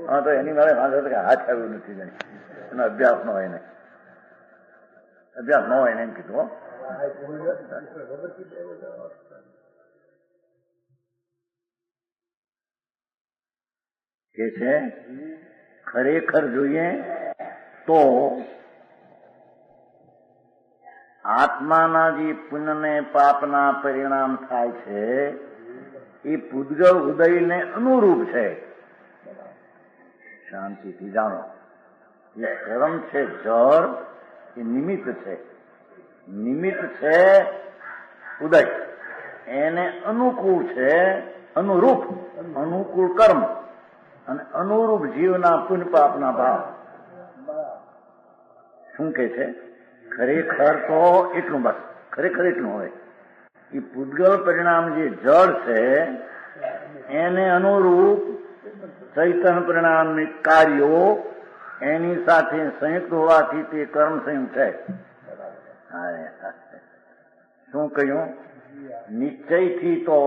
હા તો એની મારે વાંધો કે હાથ આવ્યું નથી જાય એનો અભ્યાસ ન હોય ને અભ્યાસ ન હોય ને એમ કીધું કે છે ખરેખર જોઈએ તો આત્માના જે પુણ્ય ને પાપના પરિણામ થાય છે એ પૂદગલ ઉદયને અનુરૂપ છે શાંતિથી જાણો એ કર્મ છે જળ એ નિમિત્ત છે નિમિત્ત છે ઉદય એને અનુકૂળ છે અનુરૂપ અનુકૂળ કર્મ અને અનુરૂપ જીવના પુણ્ય પાપના ભાવ શું કે છે ખરેખર તો એટલું બસ ખરેખર એટલું હોય એ પૂદગલ પરિણામ જે જળ છે એને અનુરૂપ ચૈતન પરિણામની કાર્યો એની સાથે સંયુક્ત હોવાથી તે કર્મ સંયુક્ત છે શું કહ્યું નિશ્ચયથી તો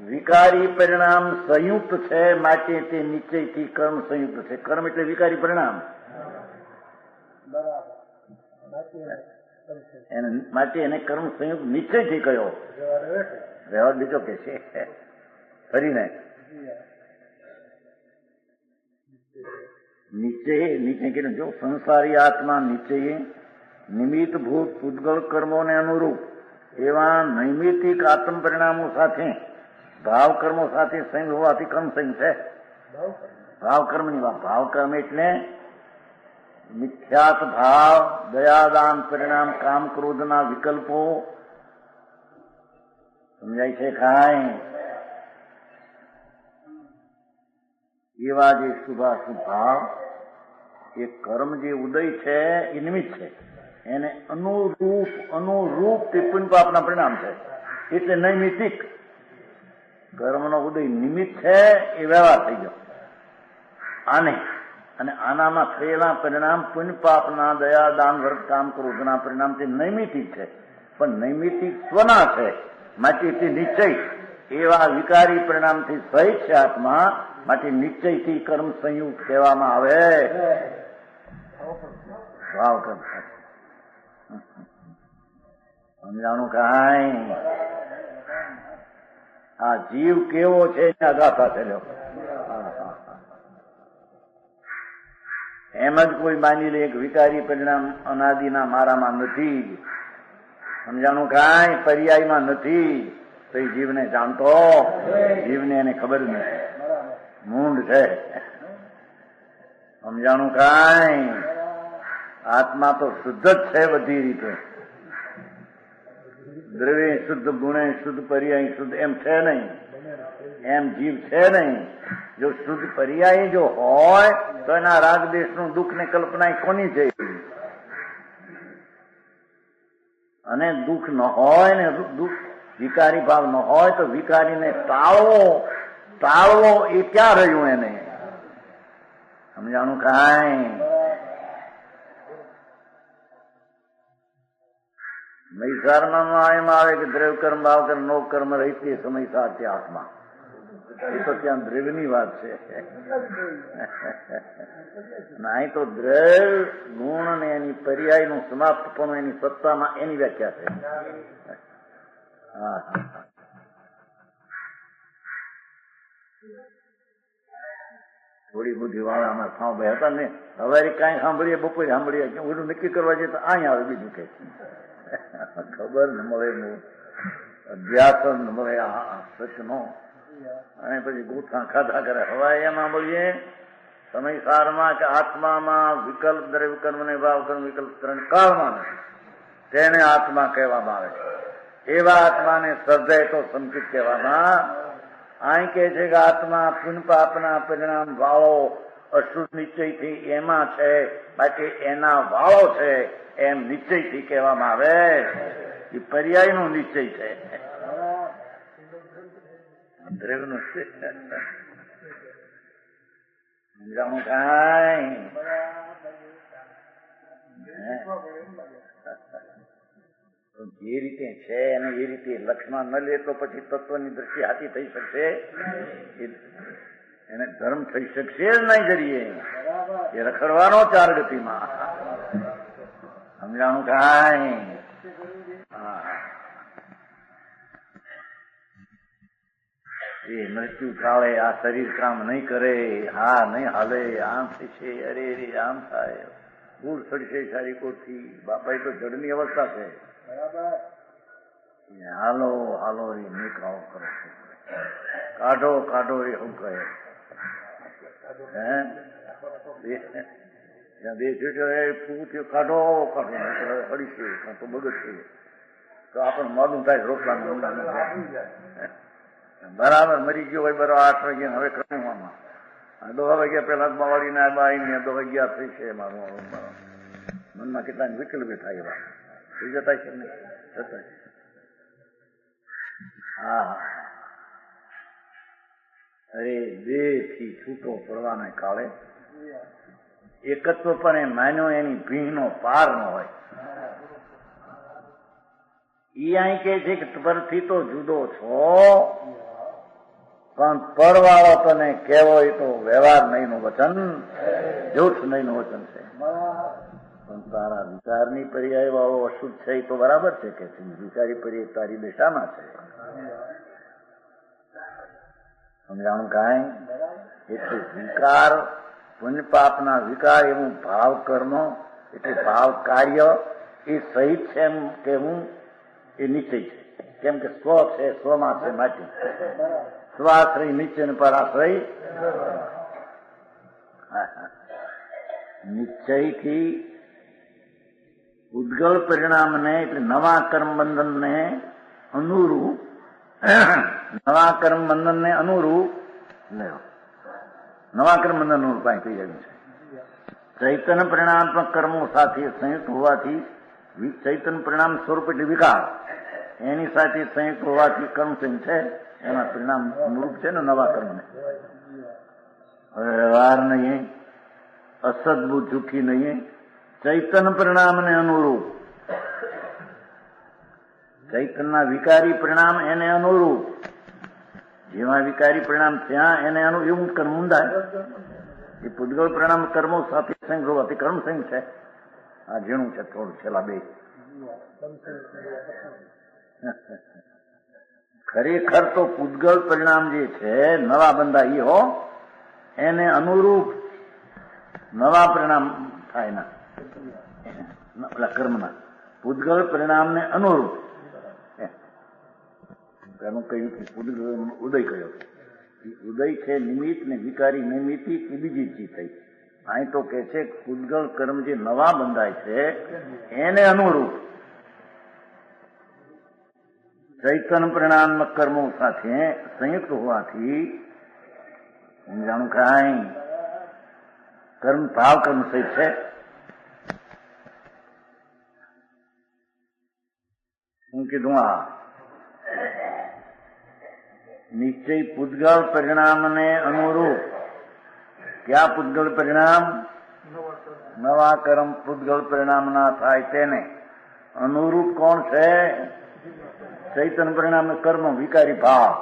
વિકારી પરિણામ સંયુક્ત છે માટે તે નિશ્ચયથી કર્મ સંયુક્ત છે કર્મ એટલે વિકારી પરિણામ માટે એને કર્મ સંયુક્ત નિશ્ચયથી કયો વ્યવહાર બીજો કે છે ફરીને નીચે કીધું જો સંસારી આત્મા નિશ્ચયે નિમિત્ત ભૂત પૂદગલ કર્મોને અનુરૂપ એવા નૈમિતિક આત્મ પરિણામો સાથે ભાવ કર્મો સાથે સંયુક્ત હોવાથી કર્મ સંયુક્ત છે ભાવ કર્મની વાત ભાવ કર્મ એટલે મિથ્યાત ભાવ દયાદાન પરિણામ કામ ક્રોધના વિકલ્પો સમજાય છે કાંઈ એવા જે શુભાશુભ ભાવ એ કર્મ જે ઉદય છે એ નિમિત્ત છે એને અનુરૂપ તે પુણ્ય પાપના પરિણામ છે એટલે નૈમિતિક કર્મનો ઉદય નિમિત્ત છે એ વ્યવહાર થઈ ગયો અને આનામાં થયેલા પરિણામ પુણ્ય પાપના દયા દાન વ્રત કામ ક્રોધના પરિણામ તે નૈમિતિક છે પણ નૈમિતિક સ્વના છે માટે તે નિશ્ચય એવા વિકારી પરિણામથી સહિત છે આત્મા માટે નિશ્ચયથી કર્મ સંયુક્ત કહેવામાં આવે ભાવ કર્મ સમજાણું કાંઈ આ જીવ કેવો છે ગાથા છે એમ જ કોઈ માની લે એક વિકારી પરિણામ અનાદિના મારામાં નથી સમજાણું કાંઈ પર્યાયમાં નથી તો એ જીવને જાણતો જીવને એને ખબર નથી મૂંડ છે સમજાણું કાંઈ આત્મા તો શુદ્ધ જ છે બધી રીતે દ્રવ્ય શુદ્ધ ગુણે શુદ્ધ પર્યાય શુદ્ધ એમ છે નહીં એમ જીવ છે નહીં. જો શુદ્ધ પર્યાય જો હોય તો એના રાગદેશનું દુઃખ ને કલ્પના કોની છે? અને દુઃખ ન હોય ને દુઃખ વિકારી ભાવ ન હોય તો વિકારીને ટાળવો એ ક્યાં રહ્યું એને? સમજાણું કાંઈ? મૈસારમાં એમ આવે કે દ્રવ્ય કર્મ ભાવ કર્મ નો કર્મ રહી સમય સાથે આત્મા. એ તો ત્યાં દ્રવ્યની વાત છે. નહીં તો દ્રવ્ય ગુણ ને એની પર્યાયનું સમાપ્ત પણ એની સત્તામાં એની વ્યાખ્યા છે. થોડી બુદ્ધિ વાળા અમારા થાવ ભાઈ હતા ને, સવારે કાંઈ સાંભળીએ બપોરે સાંભળીએ બધું નક્કી કરવા જઈએ તો અહીં આવે બીજું કે ખબર ન મળે, અભ્યાસ ન મળે સચનો, અને પછી ગૂંથા ખાધા કરે. હવે એમાં બોલીએ સમયસારમાં કે આત્મામાં વિકલ્પ દ્રવ્ય કર્મ ને ભાવ કર્મ વિકલ્પ ત્રણ કાળમાં નથી, તેને આત્મા કહેવામાં આવે છે. એવા આત્માને સર્જાય તો સંકિત કહેવામાં. અહીં કે છે કે આત્મા પુન પાપના પરિણામ વાળો અશુદ્ધ નિશ્ચયથી એમાં છે, બાકી એના વાળો છે એમ નિશ્ચયથી કહેવામાં આવે. એ પર્યાયનો નિશ્ચય છે, દ્રવ્યનો સમજાવું કાંઈ? જે રીતે છે અને એ રીતે લક્ષમાં ન લે તો પછી તત્વની દ્રષ્ટિ હાથી થઈ શકશે? એને ધર્મ થઈ શકશે જ નહીં કરીએ. એ રખડવાનો ચાર ગતિમાં. સમજાણું કાંઈ? એ મૃત્યુ કાળે આ શરીર કામ નહીં કરે, હા નહીં હાલે, આમ થશે, અરે રે આમ થાય, ભૂલ સડશે સારી કોઠી. બાપા તો જડની અવસ્થા છે. હાલો હાલો રે નીકળો કરો, કાઢો કાઢો રે શું કહે? જ્યાં બે છૂટ્યો કાઢો કાઢો અડીશે તો બગડશે તો આપણને મોડું થાય. રોટલા બરાબર મરી ગયો હોય, બરાબર 8 વાગ્યા હવે કરવામાં 2 વાગ્યા પેલા વાળીને આવીને 2 વાગ્યા થઈ છે. મારું મનમાં કેટલાને વિકલ્પ થાય એવા થઈ જતા છે ને થતા. હા અરે દેહ થી છૂટો પડવાના કાળે એકત્વ પણ એ માન્યો એની ભીંનો પાર ન હોય. ઈ અહીં કે છે કે પરથી તો જુદો છો, પણ પરવાળો તને કહેવો એ તો વ્યવહાર નહીં નું વચન, જૂઠ નહીં નું વચન છે. પણ તારા વિચારની પર્યાય વાળો અશુદ્ધ છે એ તો બરાબર છે કે વિચારી પર્યાય તારી દિશામાં છે. સમજાણું કાંઈ? એટલે વિકાર પુણ્ય પાપના વિકાર એવું ભાવ કર્મ એટલે ભાવ કાર્ય એ સહિત છે એમ કેવું એ નિશ્ચય છે. કેમ કે સ્વ છે, સ્વમાં છે માટી. સ્વાશ્રય નીચે ને પરાશ્રય. નિશ્ચયથી ઉદ્ગલ પરિણામને એટલે નવા કર્મ બંધનને અનુરૂપ, નવા કર્મ બંધનને અનુરૂપ નવા કર્મ બંધન અનુરૂપ અહીં થઈ રહ્યું છે. ચૈતન્ય પરિણાત્મક કર્મો સાથે સંયુક્ત હોવાથી ચૈતન્ય પરિણામ સ્વરૂપ એટલે વિકાર એની સાથે સંયુક્ત હોવાથી કર્મ સંગ છે, એના પરિણામ અનુરૂપ છે ને નવા કર્મને. વ્યવહાર નહીં, અસદબુદ્ધ જુઠી નહીં, ચૈતન્ય પરિણામને અનુરૂપ, ચૈતન્યના વિકારી પરિણામ એને અનુરૂપ, જેમાં વિકારી પરિણામ ત્યાં એને એવું કર્મ ઊંધાય. એ પૂતગલ પરિણામ કર્મો સાથે સંગ હોવાથી કર્મ સંગ છે. આ ઝીણું છે થોડું છેલ્લા બે. ખરેખર તો પૂતગલ પરિણામ જે છે નવા બંધા એ હો એને અનુરૂપ નવા પરિણામ થાય ના પેલા કર્મના પૂતગલ પરિણામને અનુરૂપ એનું કહ્યું કે પૂતગલ ઉદય કયો ઉદય છે નિમિત્ત ને વિકારી નિમિત્તિ એ બીજી ચીજ થઈ. અહીં તો કે છે પૂતગલ કર્મ જે નવા બંધાય છે એને અનુરૂપ ચૈતન્ય પરિણામ કર્મો સાથે સંયુક્ત હોવાથી જાણું કાંઈ કર્મ ભાવ કર્મ સહિત છે. હું કીધું આ નિશ્ચય પૂતગલ પરિણામને અનુરૂપ ક્યાં પૂતગલ પરિણામ નવા કર્મ પૂતગલ પરિણામના થાય તેને અનુરૂપ કોણ છે? ચૈતન્ય પરિણામ કર્મ વિકારી ભાવ.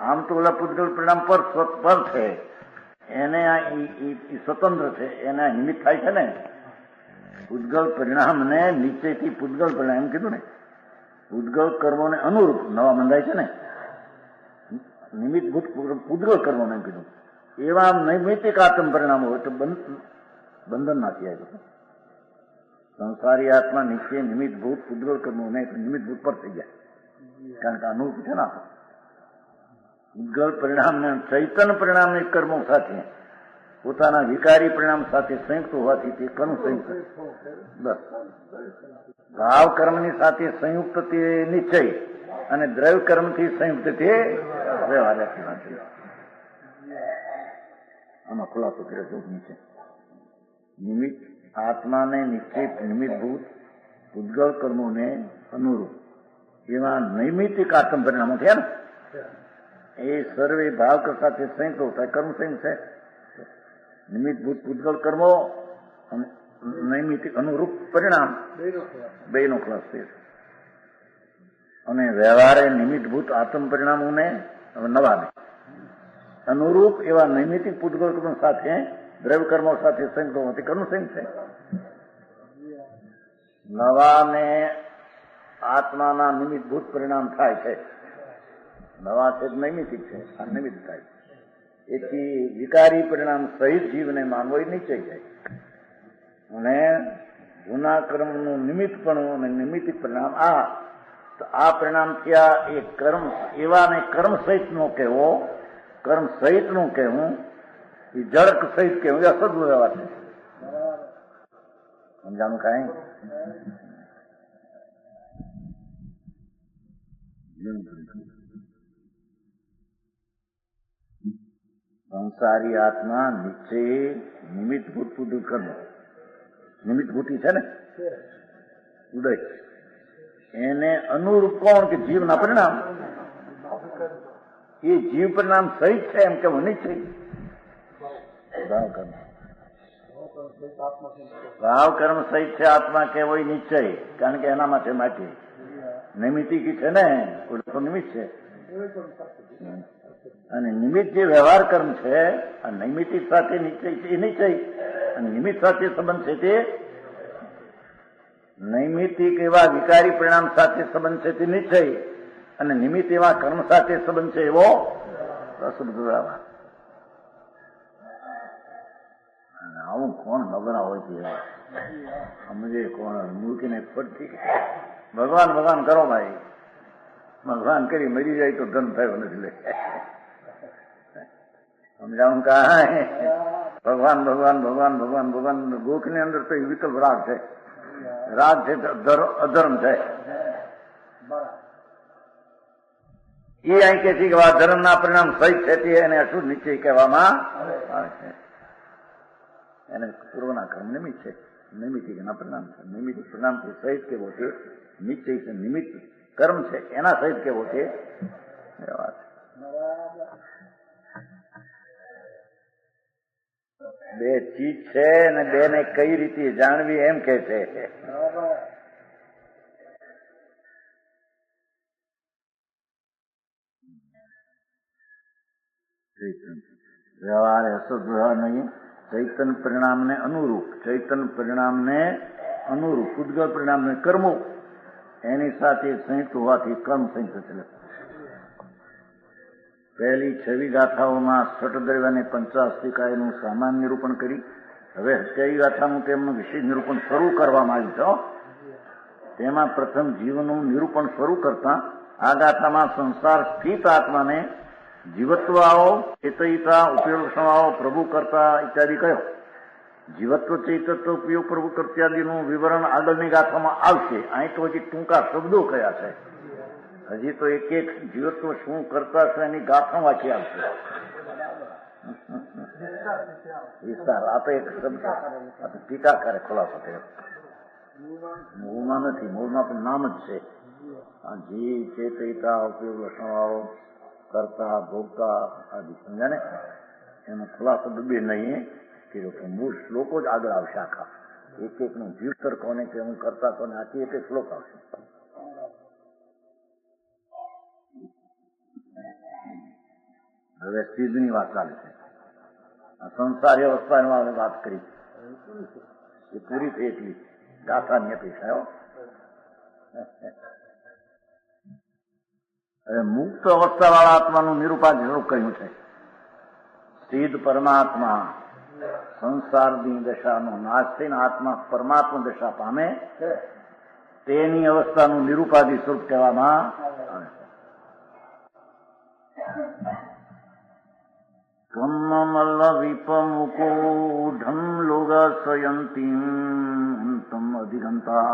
આમ તો ઓલા પૂતગલ પરિણામ પર છે, એને સ્વતંત્ર છે, એના નિમિત્ત થાય છે ને. પૂતગલ પરિણામને નિશ્ચયથી પૂતગલ પરિણામ એમ કીધું ને. પૂતગલ કર્મોને અનુરૂપ નવા બંધાય છે ને, નિમિત્તભૂત પૂતગલ કર્મોને એમ કીધું. એવા નૈમિતિક આત્મ પરિણામો હોય તો બંધન ના થયા. સંસારી આત્મા નિશ્ચય નિમિત્તભૂત પૂતગલ કર્મોને નિમિત્તભૂત પર થઈ જાય, કારણ કે અનુરૂપ છે ને. પૂતગલ પરિણામને ચૈતન્ય પરિણામની કર્મો સાથે પોતાના વિકારી પરિણામ સાથે સંયુક્ત હોવાથી તે કર્મ સંયુક્ત. બસ ભાવ કર્મની સાથે સંયુક્ત તે નિશ્ચય અને દ્રવ્ય કર્મથી સંયુક્ત તે વ્યવહાર. આમાં ખુલાસો કર્યો નીચે. નિમિત્ત આત્માને નિશ્ચય નિમિત્તભૂત પૂતગલ કર્મોને અનુરૂપ એવા નૈમિતિક આત્મ પરિણામો થયા ને, એ સર્વે ભાવ સાથે સંયુક્ત થાય કર્મ સંયુક્ત છે. નિમિત્તભૂત પૂતગલ કર્મો અને નૈમિતિક અનુરૂપ પરિણામ બેનો ક્લાસ છે. અને વ્યવહારે નિમિત્તભૂત આત્મ પરિણામોને નવાને અનુરૂપ એવા નૈમિતિક પૂતગલ કર્મ સાથે દ્રવ્ય કર્મો સાથે સંયુક્ત હોવાથી કર્મ સંયુક્ત છે. નવાને આત્માના નિમિત્તભૂત પરિણામ થાય છે. નવા છે નૈમિતિક છે, આ નિમિત્ત થાય. એથી વિકારી પરિણામ સહિત જીવને માનવો એ નિશ્ચય છે. અને જૂના કર્મનું નિમિત્તપણું અને નિમિત્તિક પરિણામ આ પરિણામ થયા. એ કર્મ એવાને કર્મ સહિત નો કહેવો, કર્મ સહિત નું કહેવું, એ જડક સહિત કહેવું, એ અસદ વ્યવહાર છે. સમજાણું કાંઈ? સંસારી આત્મા નિશ્ચય નિમિત્તભૂત પૂતગલ કર્મ, નિમિત્તભૂતિ છે ને ઉદય, એને અનુરૂપ કોણ? કે જીવના પરિણામ. એ જીવ પરિણામ સહિત છે એમ કેવું નિશ્ચય. ભાવ કર્મ સહિત છે આત્મા કેવો નિશ્ચય, કારણ કે એનામાં છે માટી નૈમિતિક છે ને, તો નિમિત્ત છે. અને નિમિત્ત જે વ્યવહાર કર્મ છે, આ નૈમિતિક સાથે નિશ્ચય છે એ નિશ્ચય, અને નિમિત્ત સાથે સંબંધ છે તે નૈમિતિક એવા વિકારી પરિણામ સાથે સંબંધ છે તે નિશ્ચય, અને નિમિત્ત એવા કર્મ સાથે સંબંધ છે એવો રસદ વ્યવહાર. આવું કોણ નબળા હોય છે સમજે કોણ? મૂકીને ફરતી ભગવાન ભગવાન કરો ભાઈ, ભગવાન કરી મરી જાય તો ધન થયો નથી. લે સમજાવું કાંઈ? ભગવાન ભગવાન ભગવાન ભગવાન ભગવાન. ગોખ ની અંદર તો વિકલ્પ રાગ છે. રાગ છે તો અધર્મ છે. એ અહીં કે છે કે આ ધર્મના પરિણામ સહિત છે તે એને અશુદ્ધ નિશ્ચય કહેવામાં આવે છે. એને પૂર્વના કર્મ નિમિત્ત છે, નૈમિતિક એના પરિણામ છે. નૈમિતિક પરિણામથી સહિત કેવો છે નિશ્ચય છે, નિમિત્ત કર્મ છે એના સહિત કેવો છે વ્યવહાર. બે ચીજ છે અને બે ને કઈ રીતે જાણવી એમ કે છે. વ્યવહાર અસદ વ્યવહાર નહીં, ચૈતન્ય પરિણામને અનુરૂપ, ચૈતન્ય પરિણામને અનુરૂપ પૂતગલ પરિણામને કર્મો એની સાથે સંયુક્ત હોવાથી કર્મ સંયુક્ત છે. પહેલી 6 ગાથાઓમાં ષટદ્રવ્ય અને પંચાસ્તિકાયનું સામાન્ય નિરૂપણ કરી, હવે 7 ગાથાનું તેમનું વિશેષ નિરૂપણ શરૂ કરવામાં આવ્યું છે. તેમાં પ્રથમ જીવનું નિરૂપણ શરૂ કરતા આ ગાથામાં સંસાર સ્થિત આત્માને જીવત્વાઓ, ચેતયિતા, ઉપયોગ ક્ષમાઓ, પ્રભુ કરતા ઇત્યાદિ કયો. જીવત્વ, ચૈતત્વ, ઉપયોગ, પ્રભુ કર્ત્યાદિનું વિવરણ આગળની ગાથામાં આવશે. અહીં તો હજી ટૂંકા શબ્દો કયા છે. હજી તો એક એક જીવતો શું કરતા છે એની ગાથા વાંચી આવશે. વિસ્તાર આ તો એક શબ્દ ટીકા કરે ખુલાસો થયો. મૂળમાં નથી, મૂળમાં પણ નામ જ છે. આ જીવ ચેતયિતા ઉપયોગ લક્ષણવાળો કરતા ભોગતા આદિ સમજ્યા ને, એનો ખુલાસો ડૂબે નહીં કે મૂળ શ્લોકો જ આગળ આવશે આખા. એક એક નું જીવતર કોને કે હું કરતા કોને આખી એક એક શ્લોક આવશે. હવે સિદ્ધની વાત ચાલે છે. આ સંસારી અવસ્થાની વાત કરી એ પૂરી થઈ એટલી ગાથાની અપેક્ષા. હવે મુક્ત અવસ્થા વાળા આત્માનું નિરૂપાદ સ્વરૂપ કહ્યું છે. સિદ્ધ પરમાત્મા સંસારની દશાનો નાશ થઈને આત્મા પરમાત્મા દશા પામે તેની અવસ્થાનું નિરૂપાદી સ્વરૂપ કહેવામાં આવે છે. કમમલ વિપમુકૂઢમ લોગસયંતીમ અધિગંતા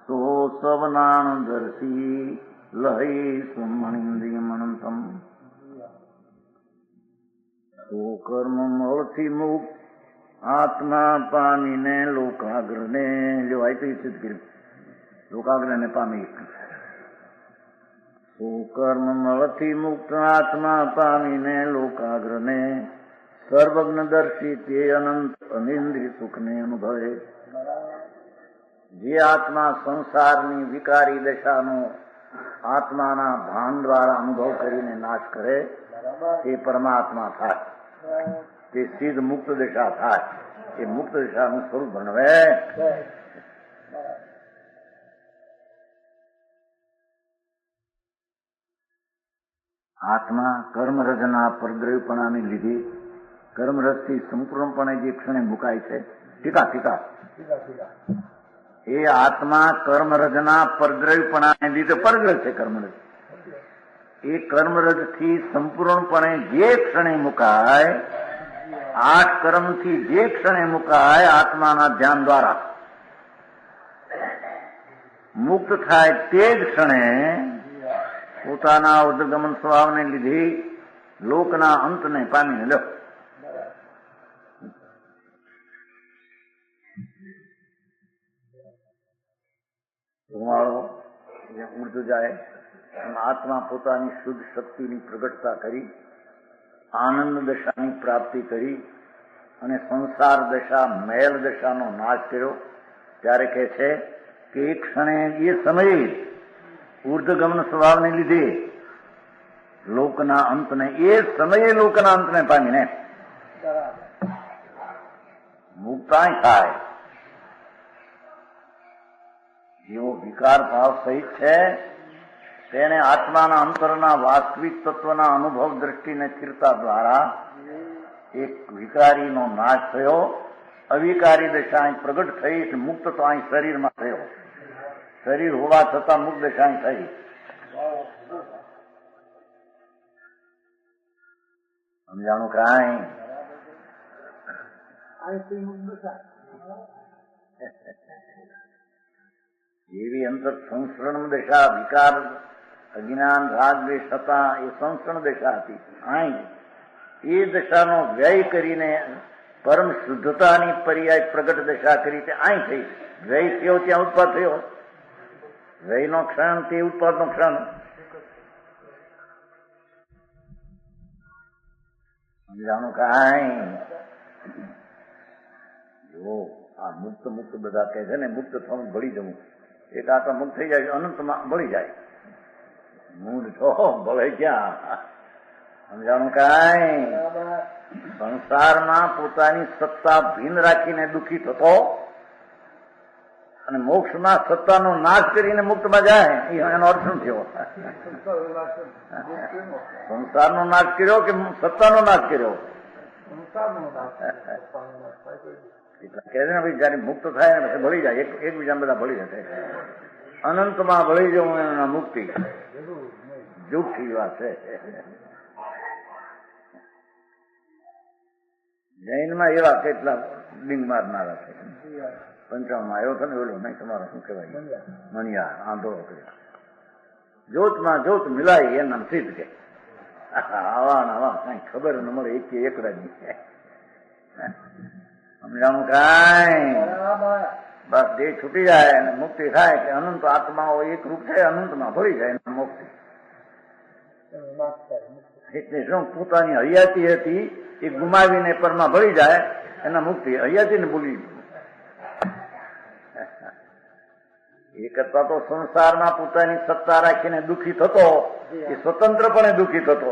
સો સવનાન દર્શી લહી સુમણિન્દ્રિયમનંતમ. તો કર્મ મળથી મુક્ત આત્મા પામીને લોકાગ્રને જો આપ્યું સિદ્ધ કર્યું લોકાગ્રને પામી. તો કર્મ મળથી મુક્ત આત્મા પામીને લોકાગ્રને સર્વજ્ઞદર્શી તે અનંત અનિન્દ્રિય સુખને અનુભવે. જે આત્મા સંસારની વિકારી દશાનો આત્માના ભાન દ્વારા અનુભવ કરીને નાશ કરે તે પરમાત્મા થાય, તે સિદ્ધ મુક્ત દશા થાય. એ મુક્ત દશાનું સ્વરૂપ ભણવે. આત્મા કર્મરજના પરદ્રવ્યપણાને લીધે કર્મરજથી સંપૂર્ણપણે જે ક્ષણે મુકાય છે ટીકા એ આત્મા કર્મરજના પરદ્રવ્યપણાને લીધે પરગ્રહ છે. કર્મરજ એ કર્મરજથી સંપૂર્ણપણે જે ક્ષણે મુકાય, 8 કર્મથી જે ક્ષણે મુકાય આત્માના ધ્યાન દ્વારા મુક્ત થાય તે જ ક્ષણે પોતાના ઉદ્ગમન સ્વભાવને લીધે લોકના અંતને પામીને લો. ધુમાડો ઉડતો જાય આત્મા પોતાની શુદ્ધ શક્તિની પ્રગટતા કરી આનંદ દશાની પ્રાપ્તિ કરી અને સંસાર દશા મેલ દશાનો નાશ કર્યો. ત્યારે કહે છે કે એક ક્ષણે એ સમયે ઉર્ધગમન સ્વભાવને લીધે લોકના અંતને એ સમયે લોકના અંતને પામીને મુક્તાય થાય. જેવો વિકાર ભાવ સહિત છે તેને આત્માના અંતરના વાસ્તવિક તત્વના અનુભવ દ્રષ્ટિને સ્થિરતા દ્વારા એક વિકારીનો નાશ થયો. અવિકારી દશા અહીં પ્રગટ થઈ એટલે મુક્ત તો અહીં શરીરમાં થયો. શરીર હોવા છતાં મુક્ત દશા થઈ. સમજાણું કાંઈ? એવી અંતર સંસ્કરણ દશા વિકાર અજ્ઞાન રાગ દ્વેષ હતા એ સંસ્કરણ દશા હતી. અહીં એ દશાનો વ્યય કરીને પરમ શુદ્ધતાની પર્યાય પ્રગટ દશા કરી તે અહીં થઈ. વ્યય થયો ત્યાં ઉત્પાદ થયો. વ્યયનો ક્ષણ તે ઉત્પાદનો ક્ષણ. સમજાણું કાંઈ? જો આ મુક્ત મુક્ત બધા કહે છે ને મુક્ત થવાનું ભળી જવું. એક આત્મા મુક્ત થઈ જાય અનંતમાં ભળી જાય. મૂળ છો ભળે ક્યાં? સમજાણું કાંઈ? સંસારમાં પોતાની સત્તા ભીન રાખીને દુઃખી થતો અને મોક્ષમાં સત્તાનો નાશ કરીને મુક્તમાં જાય એનો અર્થ શું થયો? સંસારનો નાશ કર્યો કે સત્તાનો નાશ કર્યો? એટલે કહે છે ને ભાઈ જયારે મુક્ત થાય ને પછી ભળી જાય એકબીજા બધા ભળી જશે. અનંતમાં ભળી જવું એના મુક્તિ જૂઠી વાત છે. જૈનમાં એવા કેટલા ડિંગ મારનારા છે. 55 આવ્યો હતો ને ઓલો નહીં તમારો શું કહેવાય મણિયાર આંધળો કર્યો જોતમાં જોત મિલાય એના સિદ્ધ કે આવા આવા કઈ ખબર ન મળે એક એકડાની સમજાણું કાંઈ બસ દેહ છૂટી જાય અને મુક્તિ થાય કે અનંત આત્માઓ એક રૂપ છે, અનંતમાં ભળી જાય મુક્તિ. એટલે શું પોતાની હયાતી હતી એ ગુમાવીને પરમાં ભળી જાય એના મુક્તિ. હયાતી ને ભૂલી એ કરતા તો સંસારમાં પોતાની સત્તા રાખીને દુઃખી થતો એ સ્વતંત્રપણે દુઃખી થતો.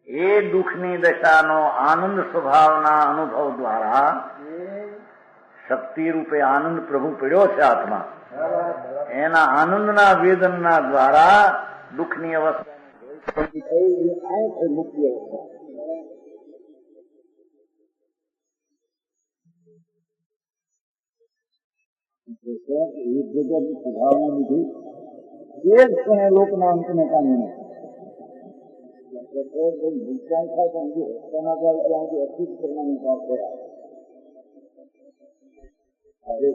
એ દુઃખની દશાનો આનંદ સ્વભાવના અનુભવ દ્વારા શક્તિ રૂપે આનંદ પ્રભુ પડ્યો છે આત્મા. એના આનંદના વેદનના દ્વારા દુઃખની અવસ્થા મુક્તિ અવસ્થા. એક જગ્યાની સુધારણા લીધી એ જ ક્ષણે લોકના અંતને કામે નુકસાન થાય તો અંગે રસ્તામાં જાય ત્યાં અંગે અતિત કરવાની ભાવ થયા. હવે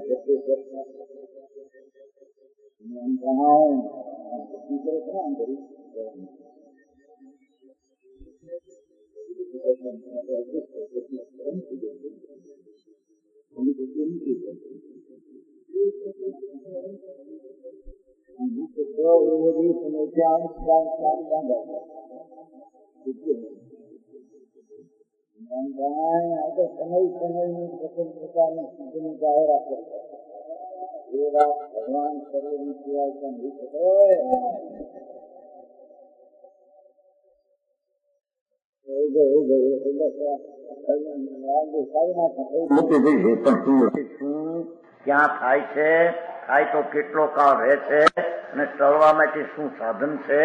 સમયની સ્વતંત્રતાની સિદ્ધિની જાહેરાત એ વાત ભગવાન સર્વની સિવાય પણ નહીં શકે. ક્યાં થાય છે, થાય તો કેટલો કાળ રહે છે, અને ટળવા માટે શું સાધન છે,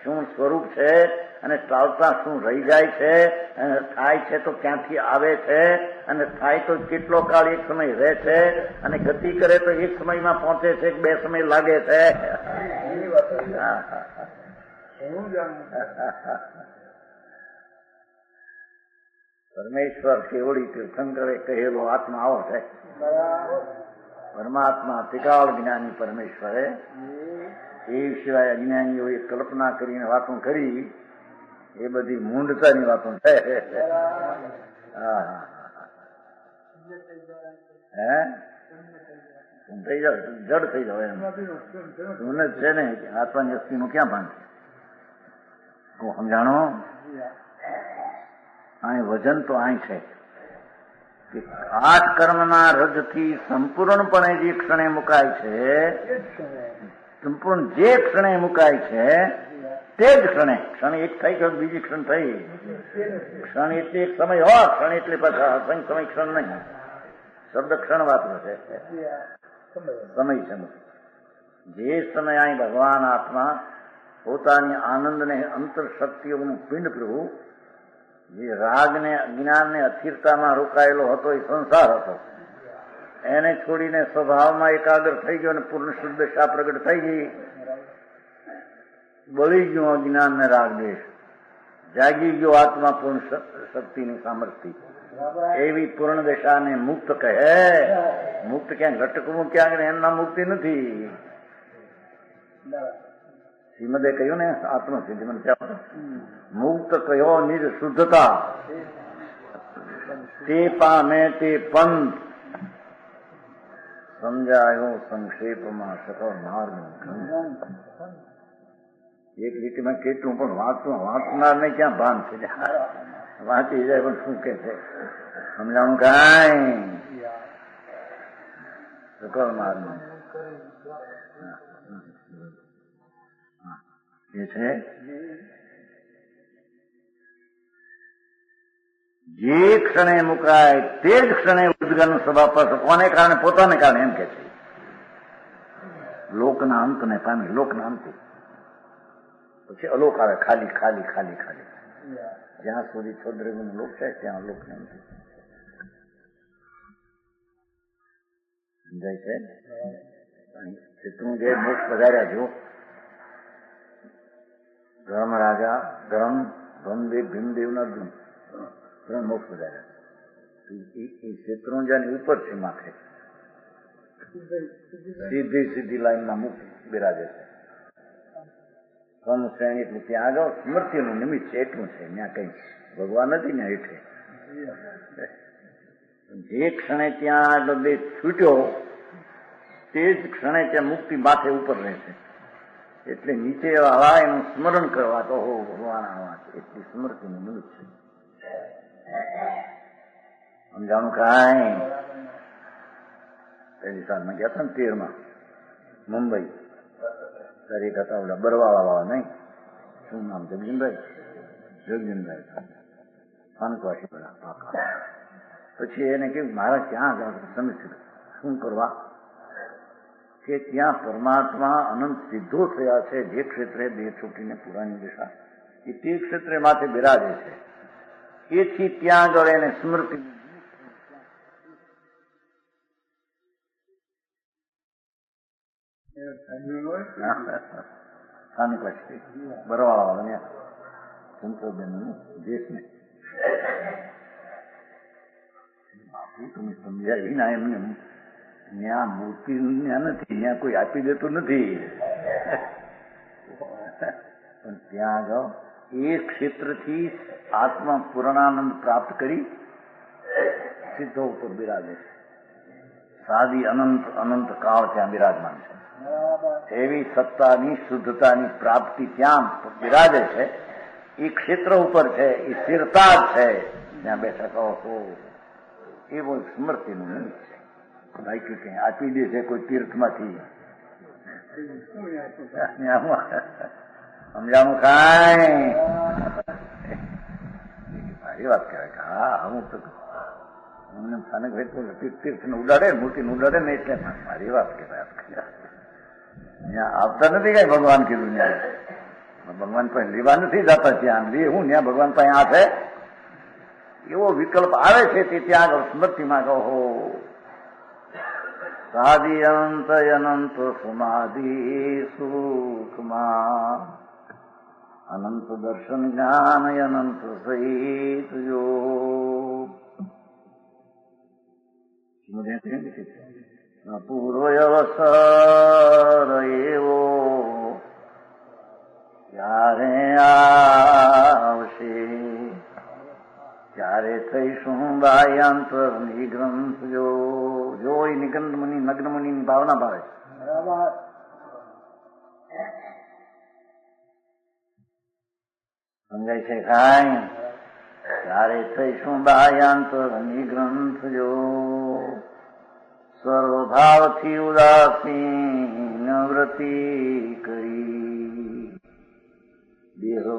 શું સ્વરૂપ છે, અને ચાલતા શું રહી જાય છે, અને થાય છે તો ક્યાંથી આવે છે, અને થાય તો કેટલો કાળ એક સમય રહે છે, અને ગતિ કરે તો એક સમયમાં પહોંચે છે કે બે સમય લાગે છે. પરમેશ્વર કેવડી તીર્થંકરે કહેલો આત્મા આવો છે. પરમાત્મા ત્રિકાળ જ્ઞાની પરમેશ્વરે એ સિવાય અજ્ઞાનીઓએ કલ્પના કરીને વાતો કરી એ બધી મૂંઢતાની વાતો છે. થઈ જાવ જડ થઈ જાવ એમ જ છે ને. આત્માની અસ્થિ નું ક્યાં ભાન છે સમજાણો? અહીં વજન તો અહીં છે કે આઠ કર્મના રજથી સંપૂર્ણપણે જે ક્ષણે મુકાય છે, સંપૂર્ણ જે ક્ષણે મુકાય છે તે જ ક્ષણે ક્ષણ એક થઈ ગયો બીજી ક્ષણ થઈ. ક્ષણ એટલે એક સમય હોય, ક્ષણ એટલે પાછા સમય ક્ષણ નહીં. શબ્દ ક્ષણ વાપરો છે, સમય છે. જે સમય અહીં ભગવાન આત્મા પોતાની આનંદને અંતર શક્તિઓનું પિંડ પ્રભુ જે રાગને અજ્ઞાનને અસ્થિરતામાં રોકાયેલો હતો એ સંસાર હતો, એને છોડીને સ્વભાવમાં એકાગ્ર થઈ ગયો અને પૂર્ણ શુદ્ધ દશા પ્રગટ થઈ ગઈ. બળી ગયો અજ્ઞાન ને રાગ દેશ, જાગી ગયો આત્મા પૂર્ણ શક્તિની સામર્થ્ય. એવી પૂર્ણ દશાને મુક્ત કહે. મુક્ત ક્યાંક લટકવું ક્યાંક એમના મુક્તિ નથી. શ્રીમદે કહ્યું ને આત્મસિદ્ધિ મને મુક્ત કયો નિજ શુદ્ધતા તે પામે તે પંથ સમજાયો સંક્ષેપમાં સફળ માર્ગ. એક રીતમાં કેટલું પણ વાંચનાર ને ક્યાં ભાન છે, વાંચી જાય પણ શું કે છે સમજાણું કાંઈ સફળ માર્ગ એ છે. જે ક્ષણે મુકાય તે જ ક્ષણે ઉદ્ગન સભા પર કોને કારણે? પોતાને કારણે એમ કે છે. લોકના અંતને પામે, લોકના અંતે પછી અલોક આવે. ખાલી ખાલી ખાલી ખાલી જ્યાં સુધી છોદ્રગુણ લોક છે ત્યાં લોકને અંતે સમજાય છે. શત્રુંજય મોક્ષ પધાર્યા જો ધર્મ રાજા ધર્મ ભમદેવ ભીમદેવ અર્જુન ત્રણ મોક્ષ પધાર્યા. એ શત્રુંજયની ઉપર છે માથે. સીધી સીધી લાઈનમાં મુક્ત બિરાજે છે. કમ શ્રેણી એટલે ત્યાં આગળ સ્મૃતિનું નિમિત્ત છે એટલું છે. ત્યાં કઈ ભગવાન નથી ને હેઠે. જે ક્ષણે ત્યાં આગળ બે છૂટ્યો તે જ ક્ષણે ત્યાં મુક્તિ માથે ઉપર રહે છે. એટલે નીચે આવા એનું સ્મરણ કરવા તો હો ભગવાન આવા એટલી સ્મૃતિનું નિમિત્ત છે. સમજાણું કાંઈ? પહેલી સાલમાં ગયા હતા ને 13માં મુંબઈ. દરેક હતા ઓલા બરવાળા નહીં, શું નામ? જગજીનભાઈ સ્થાનકવાસી બધા પાકા. પછી એને કહ્યું મારે ક્યાં આગળ તમે શું કરવા? કે ત્યાં પરમાત્મા અનંત સિદ્ધો થયા છે. જે ક્ષેત્રે દેહ છૂટીને પુરાની દિશા એ તે ક્ષેત્રે માથે બિરાજે છે. એથી ત્યાં આગળ એને સ્મૃતિ સ્થાનિક બરવાળા સંશોધન દેશને તમે સમજાવી ના એમને ત્યાં મૂર્તિ ત્યાં નથી, ત્યાં કોઈ આપી દેતું નથી. પણ ત્યાં આગળ એ ક્ષેત્રથી આત્મા પૂર્ણાનંદ પ્રાપ્ત કરી સિદ્ધો ઉપર બિરાજે છે. સાદી અનંત અનંત કાળ ત્યાં બિરાજમાન છે. એવી સત્તાની શુદ્ધતાની પ્રાપ્તિ ત્યાં બિરાજે છે. એ ક્ષેત્ર ઉપર છે, એ સ્થિરતા છે. ત્યાં બેઠા કહો છો એવો સ્મૃતિનું નિમિત્ત છે. બાકી કઈ આપી દે છે કોઈ તીર્થમાંથી સમજાણું કાંઈ? મારી વાત કહેવાય કે હા અમુક તો એમને સ્થાનિક તીર્થને ઉડાડે, મૂર્તિને ઉડાડે ને એટલે મારી વાત કહેવાય. ત્યાં આવતા નથી કઈ ભગવાન કીધું ત્યાં ભગવાન પાસે લેવા નથી જતા. ત્યાં લે હું ત્યાં ભગવાન પાસે આ છે એવો વિકલ્પ આવે છે તે ત્યાં આગળ સ્મૃતિમાં કહો સાદી અનંત અનંત સમાધિ સુખમાં અનંત દર્શન જ્ઞાન અનંત સહિત યોગ. પૂર્વ અવસર એવો ક્યારે આવશે ત્યારે થઈશું બાહ્યાંતર નિગ્રંથ જો એ નિગ્રંથ મુનિ નગ્ન મુનિની ભાવના ભાવે. સમજાય છે કાંઈ? ત્યારે થઈશું બાહ્યાંતર નિગ્રંથ જો સર્વભાવથી ઉદાસીન વ્રતિ કરી દેહો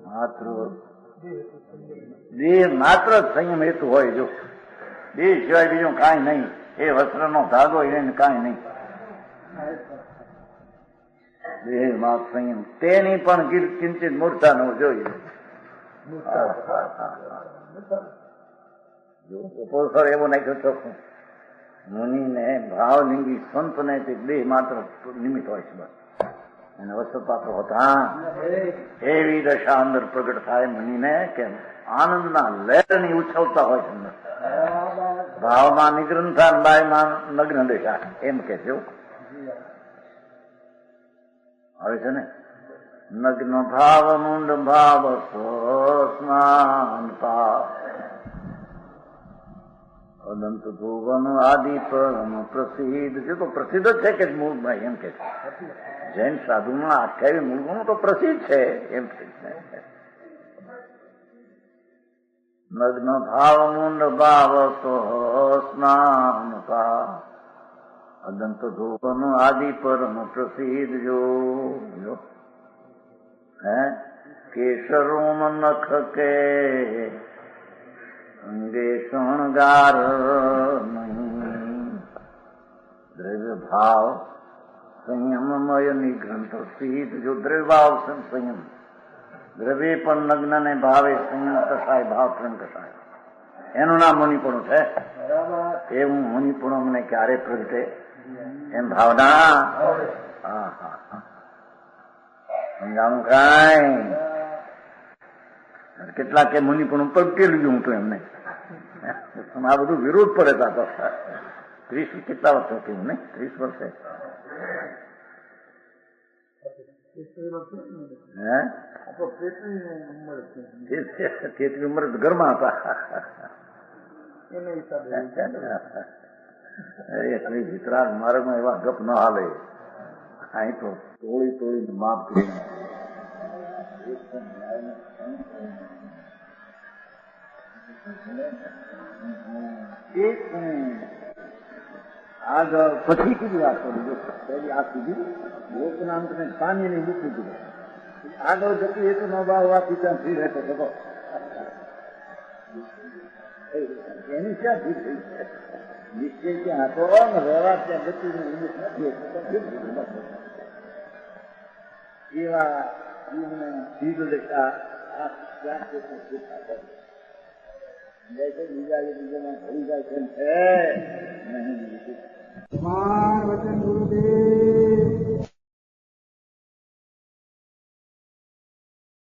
માત્ર દેહ માત્ર સંયમ હેતુ હોય. જો દેહ સિવાય બીજું કાંઈ નહીં. એ વસ્ત્રનો ધાગો એને કાંઈ નહીં. દેહ માત્ર સંયમ તેની પણ કિંચિત મૂર્છા ન જોઈએ. પોસર એવો નાખ્યો ચોખ્ખું મુનિને ભાવલિંગી સંતને તે દેહ માત્ર નિમિત્ત હોય છે. બસ એને વસ્તુપાત્ર હોતા એવી દશા અંદર પ્રગટ થાય મુનિને કે આનંદના લહેરની ઉછળતા હોય છે. ભાવમાં નિગ્રંથા બાયમાં નગ્ન દશા એમ કે છે. આવે છે ને નગ્ન ભાવ મુંડ ભાવ સ્નાન પાપ અનંત ભુવન આદિ પરમ પ્રસિદ્ધ છે. તો પ્રસિદ્ધ જ છે કે મૂળભાઈ એમ કે છે. જૈન સાધુમાં 28 મૂળગુણો તો પ્રસિદ્ધ છે એમ છે. નગ્ન ભાવ મુંડ ભાવ સ્નાન પા અનંત ભુવન આદિ પરમ પ્રસિદ્ધ જો હે કેશરોમ નખ કે અંગે શણગાર નહીં દ્રવ્ય ભાવ સંયમમય નિગ્રંથ સિદ્ધ. જો દ્રવ્ય ભાવ સંયમ દ્રવ્ય પણ નગ્ન ને ભાવે સંયમ કસાય ભાવ પ્રેમ કસાય એનું નામ મુનિપણું છે. એવું મુનિપણું અમને ક્યારે પ્રગટે એમ ભાવના. હા હા હા સમજાવું કાંઈ? કેટલાક કે મુનિ પણ પ્રગટેલું હું તો એમને આ બધું વિરોધ પડે. 30 કેટલા વર્ષે થયું નહીં? 30 વર્ષે. તેટલી ઉંમર ઘરમાં હતા. એટલી વિતરાગ માર્ગમાં એવા ગપ ન હાલે. અહીં તો તોડી તોડીને માફ કરીને આગળ પછી કીધી વાત કરી. પહેલી આ કીધી લોકનામ તમે પાણીની મૂકી દીધું. આગળ જતું એ તો ન ભાવ આ પિતા ફી રહેતો હતો. એની ક્યાં ફી થઈ છે? નિશ્ચય ત્યાં હતો ને વ્યવહાર ત્યાં ગતિ નથી. એવા જીવ લેતા બીજા બીજામાં ભરી જાય છે. વચન ગુરુદેવ